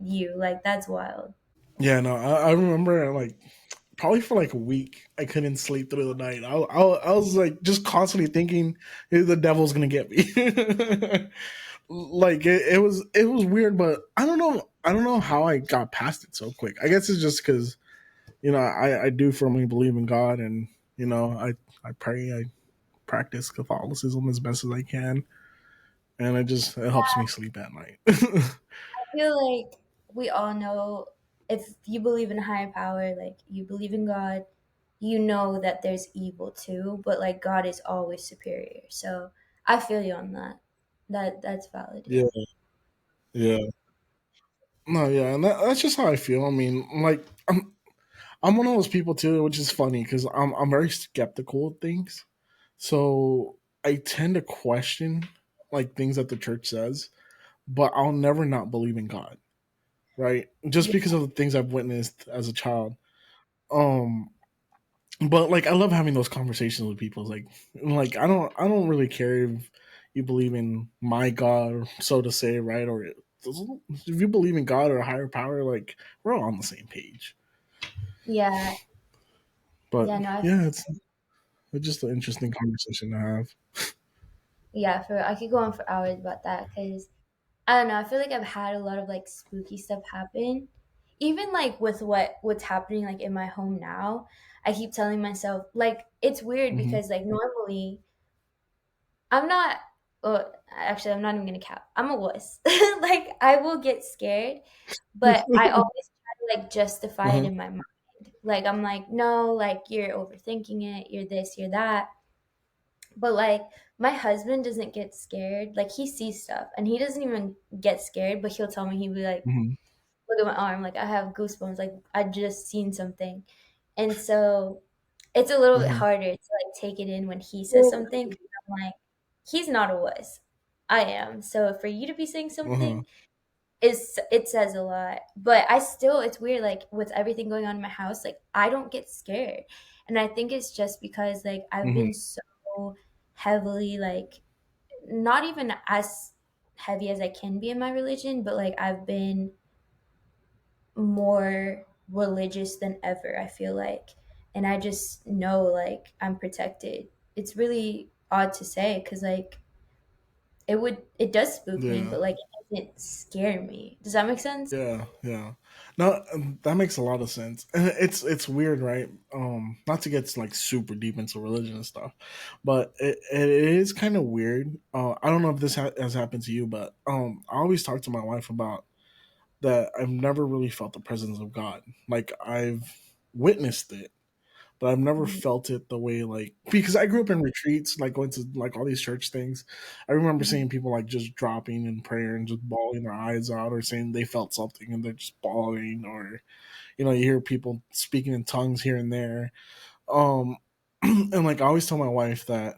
you. Like that's wild. No, I remember like probably for like a week I couldn't sleep through the night. I was like just constantly thinking the devil's gonna get me. Like it was weird, but I don't know how I got past it so quick. I guess it's just because I do firmly believe in God, and I pray, I practice Catholicism as best as I can, and it helps me sleep at night. I feel like we all know if you believe in a higher power, like you believe in God, you know that there's evil too, but like God is always superior. So I feel you on that. That's valid. Yeah, yeah, no, yeah, and that's just how I feel. I mean, like I'm one of those people too, which is funny because I'm very skeptical of things. So I tend to question like things that the church says, but I'll never not believe in God, right? Just Yeah, because of the things I've witnessed as a child. Um, but like I love having those conversations with people. Like I don't really care if you believe in my God, so to say, right? Or if you believe in God or a higher power, like we're all on the same page. yeah, But yeah. No, yeah, it's just an interesting conversation to have. yeah. For I could go on for hours about that because I don't know. I feel like I've had a lot of like spooky stuff happen. Even like with what's happening like in my home now, I keep telling myself like it's weird Hmm. because like normally I'm not. Actually, I'm not even gonna cap. I'm a wuss. Like I will get scared, but I always try to like justify it Uh-huh. in my mind. Like I'm like, no, like you're overthinking it. You're this. You're that. But like my husband doesn't get scared. Like he sees stuff and he doesn't even get scared. But he'll tell me he'll be like, Hmm. look at my arm. Like I have goosebumps. Like I just seen something, and so it's a little bit Hmm. harder to like take it in when he says something. 'Cause I'm like, he's not a wuss. I am. So for you to be saying Uh-huh. something is it says a lot. But I still it's weird like with everything going on in my house, like I don't get scared. And I think it's just because like I've Hmm. been so heavily like not even as heavy as I can be in my religion, but like I've been more religious than ever, I feel like. And I just know like I'm protected. It's really odd to say because like it does spook me, Yeah. but like it doesn't scare me. Does that make sense? Yeah, yeah. No, that makes a lot of sense. And it's weird, right? Not to get like super deep into religion and stuff, but it is kind of weird. I don't know if this has happened to you, but I always talk to my wife about that. I've never really felt the presence of God. Like I've witnessed it, but I've never Mhm, felt it the way like because I grew up in retreats, like going to like all these church things. I remember mhm, seeing people like just dropping in prayer and just bawling their eyes out, or saying they felt something and they're just bawling, or you hear people speaking in tongues here and there. Um, and like I always tell my wife that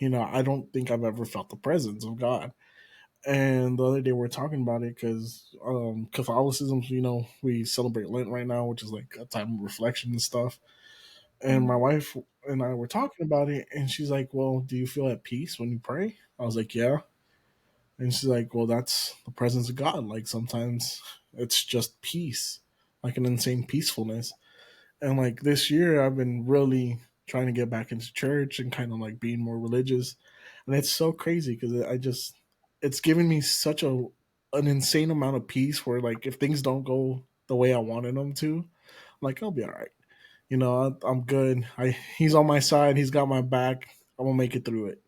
I don't think I've ever felt the presence of God. And the other day we are talking about it because Catholicism, we celebrate Lent right now, which is like a time of reflection and stuff, and my mhm. wife and I were talking about it, and she's like, "Well, do you feel at peace when you pray?" I was like, "Yeah." And she's like, "Well, that's the presence of God. Like sometimes it's just peace, like an insane peacefulness." And like this year, I've been really trying to get back into church and kind of like being more religious, and it's so crazy because it's giving me such a an insane amount of peace where like if things don't go the way I wanted them to, I'm like I'll be all right. I'm good. He's on my side. He's got my back. I'm gonna make it through it.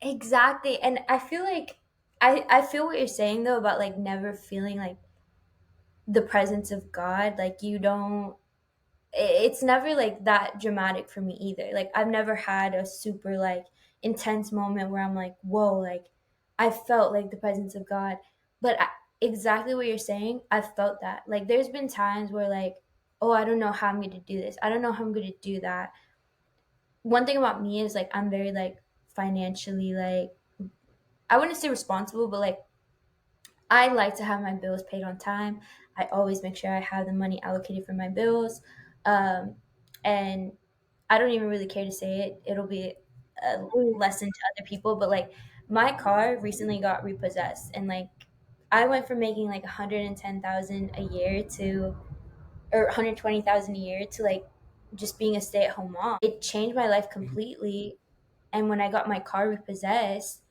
Exactly. And I feel like I feel what you're saying though about like never feeling like the presence of God. Like you don't it's never like that dramatic for me either. Like I've never had a super like intense moment where I'm like, whoa, like I felt like the presence of God. But exactly what you're saying, I've felt that. Like there's been times where like, oh, I don't know how I'm going to do this. I don't know how I'm going to do that. One thing about me is like I'm very like financially like I wouldn't say responsible, but like I like to have my bills paid on time. I always make sure I have the money allocated for my bills. And I don't even really care to say it. It'll be a lesson to other people, but like my car recently got repossessed and like I went from making like 110,000 a year to or 120,000 a year to like just being a stay-at-home mom. It changed my life completely. And when I got my car repossessed,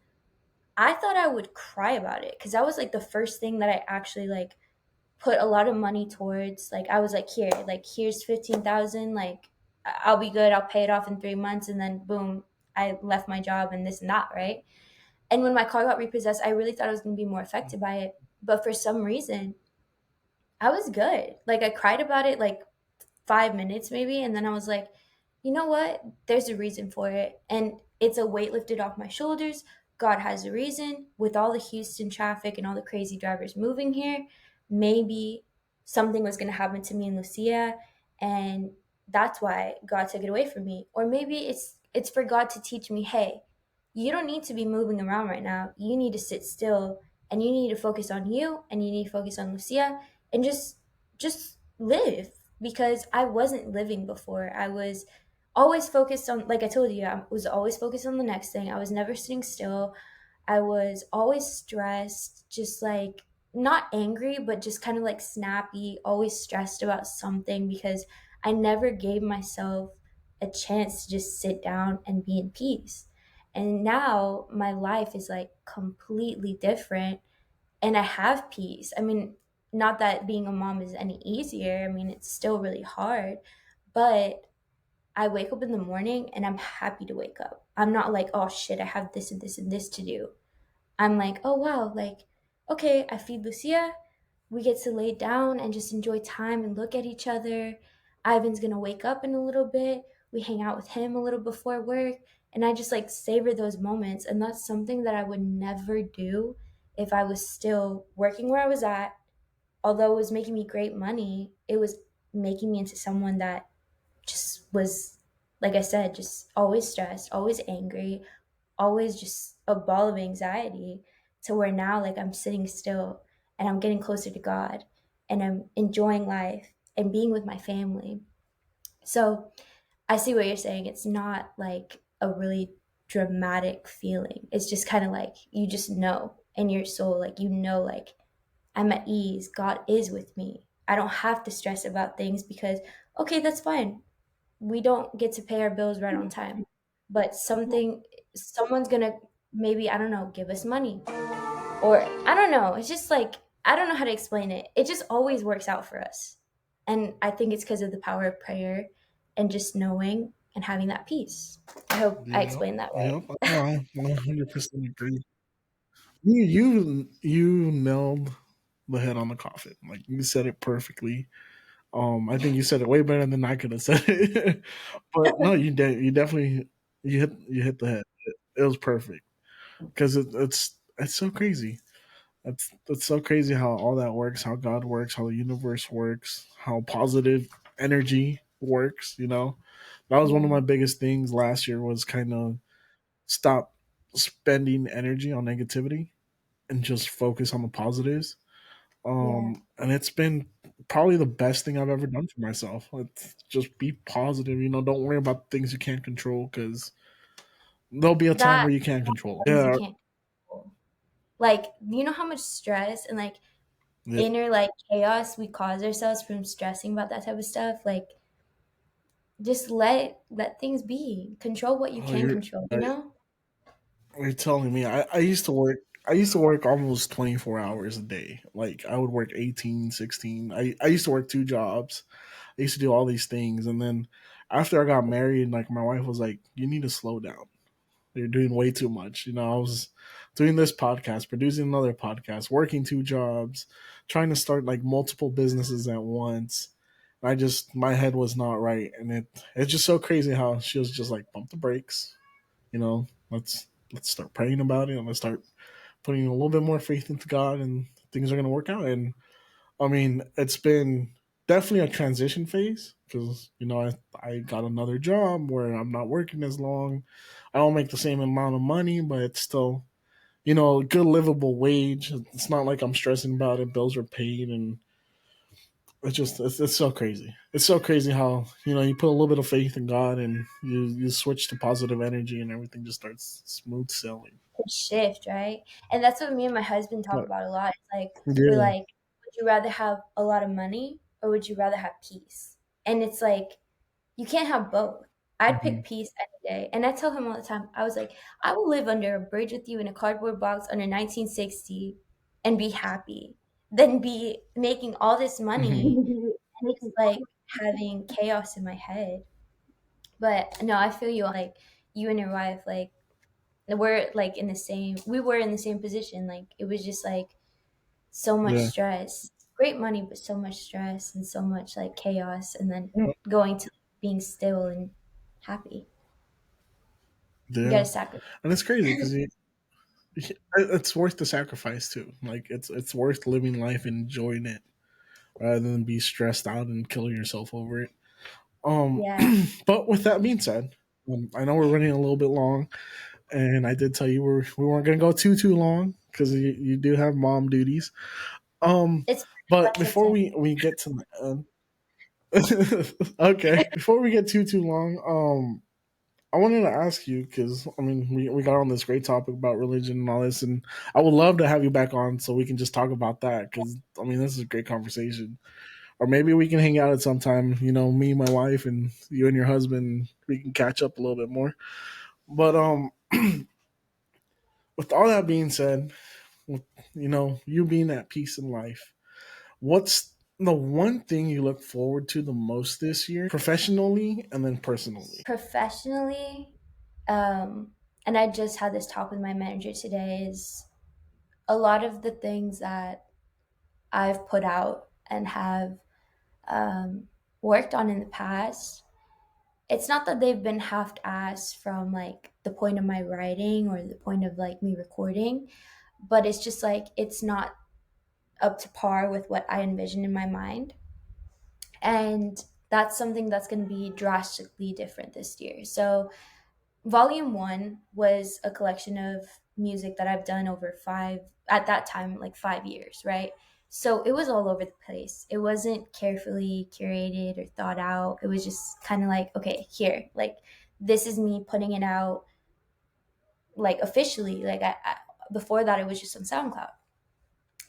I thought I would cry about it because that was like the first thing that I actually like put a lot of money towards. Like I was like here's 15,000, like I'll be good, I'll pay it off in 3 months, and then boom, I left my job and this and that, right? And when my car got repossessed, I really thought I was going to be more affected by it, but for some reason, I was good. Like I cried about it like 5 minutes maybe, and then I was like, you know what? There's a reason for it, and it's a weight lifted off my shoulders. God has a reason. With all the Houston traffic and all the crazy drivers moving here, maybe something was going to happen to me and Lucia, and that's why God took it away from me. Or maybe it's for God to teach me, hey, you don't need to be moving around right now. You need to sit still, and you need to focus on you, and you need to focus on Lucia, and just live, because I wasn't living before. I was always focused on, like I told you, I was always focused on the next thing. I was never sitting still. I was always stressed, just like not angry, but just kind of like snappy, always stressed about something because I never gave myself a chance to just sit down and be in peace. And now my life is like completely different and I have peace. I mean, not that being a mom is any easier. I mean, it's still really hard, but I wake up in the morning and I'm happy to wake up. I'm not like, oh shit, I have this and this and this to do. I'm like, oh wow, like, okay, I feed Lucia. We get to lay down and just enjoy time and look at each other. Ivan's gonna wake up in a little bit. We hang out with him a little before work. And I just like savor those moments. And that's something that I would never do if I was still working where I was at. Although it was making me great money, it was making me into someone that just was, like I said, just always stressed, always angry, always just a ball of anxiety, to where now like I'm sitting still and I'm getting closer to God and I'm enjoying life and being with my family. So I see what you're saying. It's not like a really dramatic feeling. It's just kind of like you just know in your soul, like you know, like I'm at ease. God is with me. I don't have to stress about things because okay, that's fine. We don't get to pay our bills right on time. But someone's gonna maybe, I don't know, give us money. Or I don't know. It's just like, I don't know how to explain it. It just always works out for us. And I think it's because of the power of prayer and just knowing and having that peace. I hope I Yep, explained that yep. right. No, I 100% agree. You nailed the head on the coffin. Like you said it perfectly. I think you said it way better than I could have said it. But no, you definitely you hit the head. It was perfect because it's so crazy. That's so crazy how all that works, how God works, how the universe works, how positive energy works. That was one of Yeah. my biggest things last year was kind of stop spending energy on negativity and just focus on the positives. Yeah. And it's been probably the best thing I've ever done for myself. It's just be positive. Don't worry about things you can't control because there'll be a time That where you can't control it. things you Yeah, can't control. Like, you know how much stress and like yeah. inner like chaos we cause ourselves from stressing about that type of stuff? Like just let things be. Control what you Oh, can control, you know? you're telling me. I used to work. I used to work almost 24 hours a day. Like I would work 18, 16. I used to work two jobs. I used to do all these things. And then after I got married, like my wife was like, you need to slow down. You're doing way too much. I was doing this podcast, producing another podcast, working two jobs, trying to start like multiple businesses at once. My head was not right. And it's just so crazy how she was just like, pump the brakes, let's start praying about it and let's start putting a little bit more faith into God and things are going to work out. And I mean, it's been definitely a transition phase because, I got another job where I'm not working as long. I don't make the same amount of money, but it's still, a good livable wage. It's not like I'm stressing about it. Bills are paid. And it's so crazy. It's so crazy how, you put a little bit of faith in God and you switch to positive energy and everything just starts smooth sailing. The shift, right? And that's what me and my husband talk But, about a lot. It's like we're yeah. like, would you rather have a lot of money or would you rather have peace? And it's like you can't have both. I'd Mhm. pick peace any day. And I tell him all the time, I was like, I will live under a bridge with you in a cardboard box under 1960 and be happy than be making all this money and it's like having chaos in my head. But no, I feel you on like you and your wife, like we're like in the same we were in the same position. Like it was just like so much Yeah. stress. Great money, but so much stress and so much like chaos and then going to being still and happy. You Yeah. gotta sacrifice. And it's crazy because it's worth the sacrifice too. Like it's worth living life and enjoying it rather than be stressed out and killing yourself over it. Um, Yeah. but with that being said, I know we're running a little bit long, and I did tell you we weren't going to go too long because you do have mom duties. Um, It's but less before attention. we get to the end, okay, before we get too long, I wanted to ask you because I mean we got on this great topic about religion and all this, and I would love to have you back on so we can just talk about that because I mean this is a great conversation. Or maybe we can hang out at some time. Me, my wife, and you and your husband. We can catch up a little bit more. But with all that being said, with, you being at peace in life, what's the one thing you look forward to the most this year, professionally and then personally? Professionally, and I just had this talk with my manager today, is a lot of the things that I've put out and have worked on in the past, it's not that they've been half-assed from like the point of my writing or the point of like me recording, but it's just like it's not up to par with what I envisioned in my mind. And that's something that's going to be drastically different this year. So volume one was a collection of music that I've done over at that time, like 5 years, right? So it was all over the place. It wasn't carefully curated or thought out. It was just kind of like, okay, here, like this is me putting it out, like officially. Like before that, it was just on SoundCloud.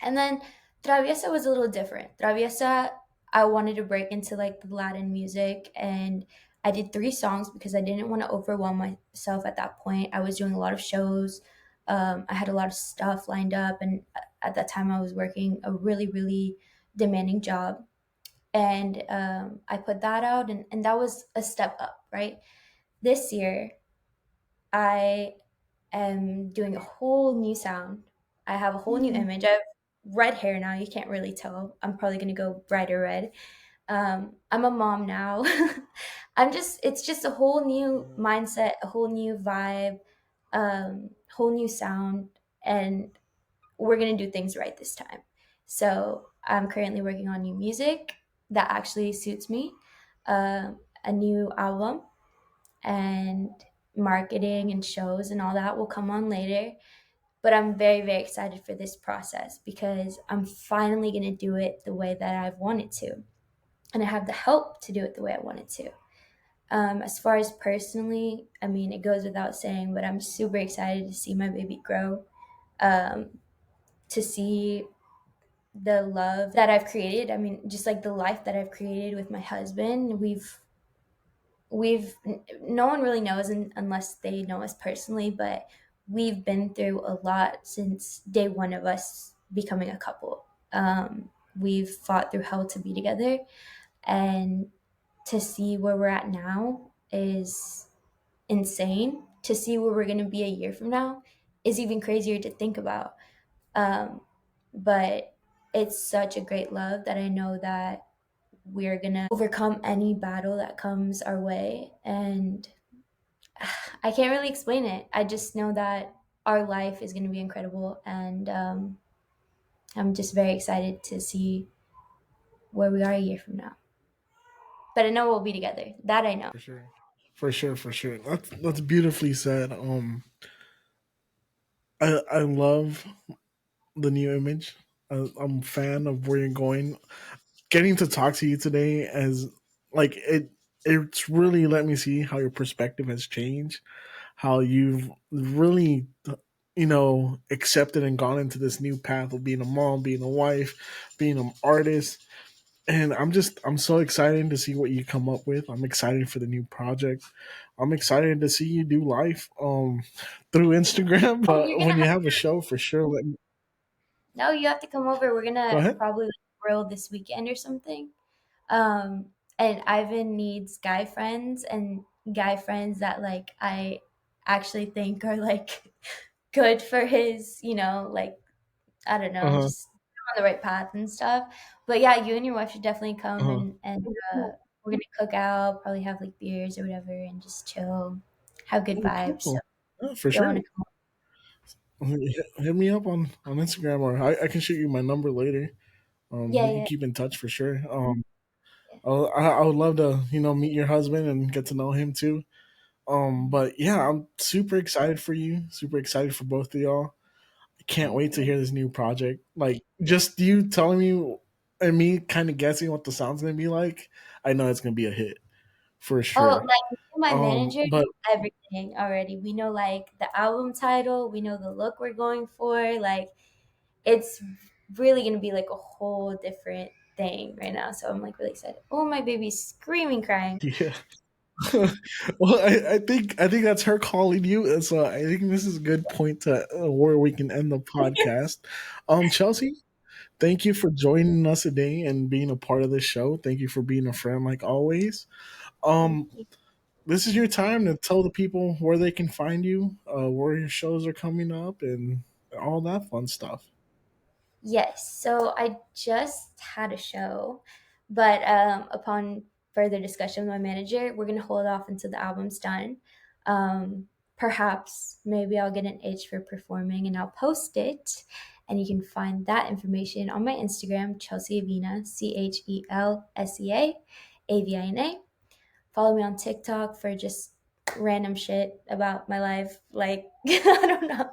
And then Traviesa was a little different. Traviesa, I wanted to break into like the Latin music, and I did 3 songs because I didn't want to overwhelm myself at that point. I was doing a lot of shows. I had a lot of stuff lined up, and at that time, I was working a really, really demanding job. And I put that out, and that was a step up, right? This year, I am doing a whole new sound. I have a whole new image. I have red hair now. You can't really tell. I'm probably gonna go brighter red. I'm a mom now. It's just a whole new mindset, a whole new vibe, whole new sound, and we're gonna do things right this time. So I'm currently working on new music that actually suits me, a new album, and marketing and shows and all that will come on later. But I'm very, very excited for this process because I'm finally going to do it the way that I've wanted to. And I have the help to do it the way I wanted to. As far as personally, I mean, it goes without saying, but I'm super excited to see my baby grow, um, to see the love that I've created. I mean, just like the life that I've created with my husband. We've no one really knows unless they know us personally, but we've been through a lot since day one of us becoming a couple. We've fought through hell to be together, and to see where we're at now is insane. To see where we're going to be a year from now is even crazier to think about. Um, but it's such a great love that I know that we're going to overcome any battle that comes our way. And I can't really explain it. I just know that our life is going to be incredible. And I'm just very excited to see where we are a year from now. But I know we'll be together. That I know. For sure. For sure, for sure. That's beautifully said. I love the new image. I'm a fan of where you're going. Getting to talk to you today as like it's really let me see how your perspective has changed, how you've really accepted and gone into this new path of being a mom, being a wife, being an artist. And I'm so excited to see what you come up with. I'm excited for the new project. I'm excited to see you do life through Instagram. Oh, But you're gonna when you have have a show for sure, let me no. You have to come over. We're go gonna ahead. probably like, grill this weekend or something. And Ivan needs guy friends and guy friends that like I actually think are like good for his, like I don't know, Uh-huh. just on the right path and stuff. But yeah, you and your wife should definitely come Uh-huh. and we're gonna cook out, probably have like beers or whatever, and just chill, have good Oh, vibes. So cool. Yeah, for you'll want sure. to come. Hit me up on Instagram, or I can shoot you my number later. Yeah, We can yeah, keep in touch for sure. yeah. I would love to meet your husband and get to know him too. But yeah, I'm super excited for you. Super excited for both of y'all. I can't Thank wait to you. hear this new project. Like just you telling me and me kind of guessing what the sound's gonna be like. I know it's gonna be a hit for Oh, sure. like my manager But knows everything already. We know like the album title, we know the look we're going for. Like it's really gonna be like a whole different thing right now. So I'm like really excited. Oh, my baby's screaming, crying. yeah. Well, I think that's her calling you, and so I think this is a good point to where we can end the podcast. Chelsea, thank you for joining us today and being a part of this show. Thank you for being a friend, like always. Thank Um, you. this is your time to tell the people where they can find you, where your shows are coming up, and all that fun stuff. Yes. So I just had a show, but upon further discussion with my manager, we're gonna hold off until the album's done. Perhaps maybe I'll get an itch for performing and I'll post it. And you can find that information on my Instagram, Chelsea Avina, ChelseaAvina. Follow me on TikTok for just random shit about my life. Like, I don't know,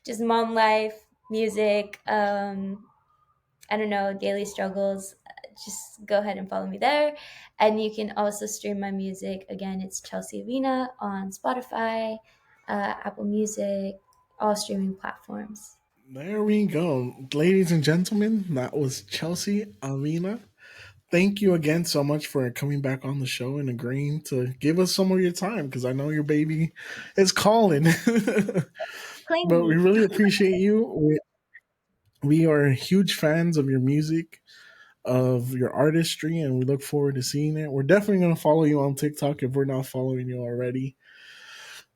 just mom life, music, I don't know, daily struggles. Just go ahead and follow me there. And you can also stream my music. Again, it's Chelsea Avina on Spotify, Apple Music, all streaming platforms. There we go, ladies and gentlemen. That was Chelsea Avina. Thank you again so much for coming back on the show and agreeing to give us some of your time because I know your baby is calling. Claim But we me. really appreciate you. We are huge fans of your music, of your artistry, and we look forward to seeing it. We're definitely going to follow you on TikTok if we're not following you already.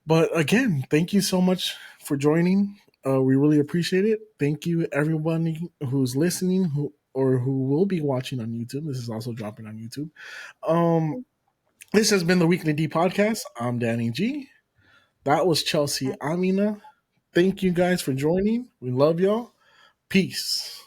But again, thank you so much for joining. We really appreciate it. Thank you, everybody who's listening, who will be watching on YouTube. This is also dropping on YouTube. Um, this has been the Weekly D podcast. I'm Danny G. That was Chelsea Amina. Thank you guys for joining. We love y'all. Peace.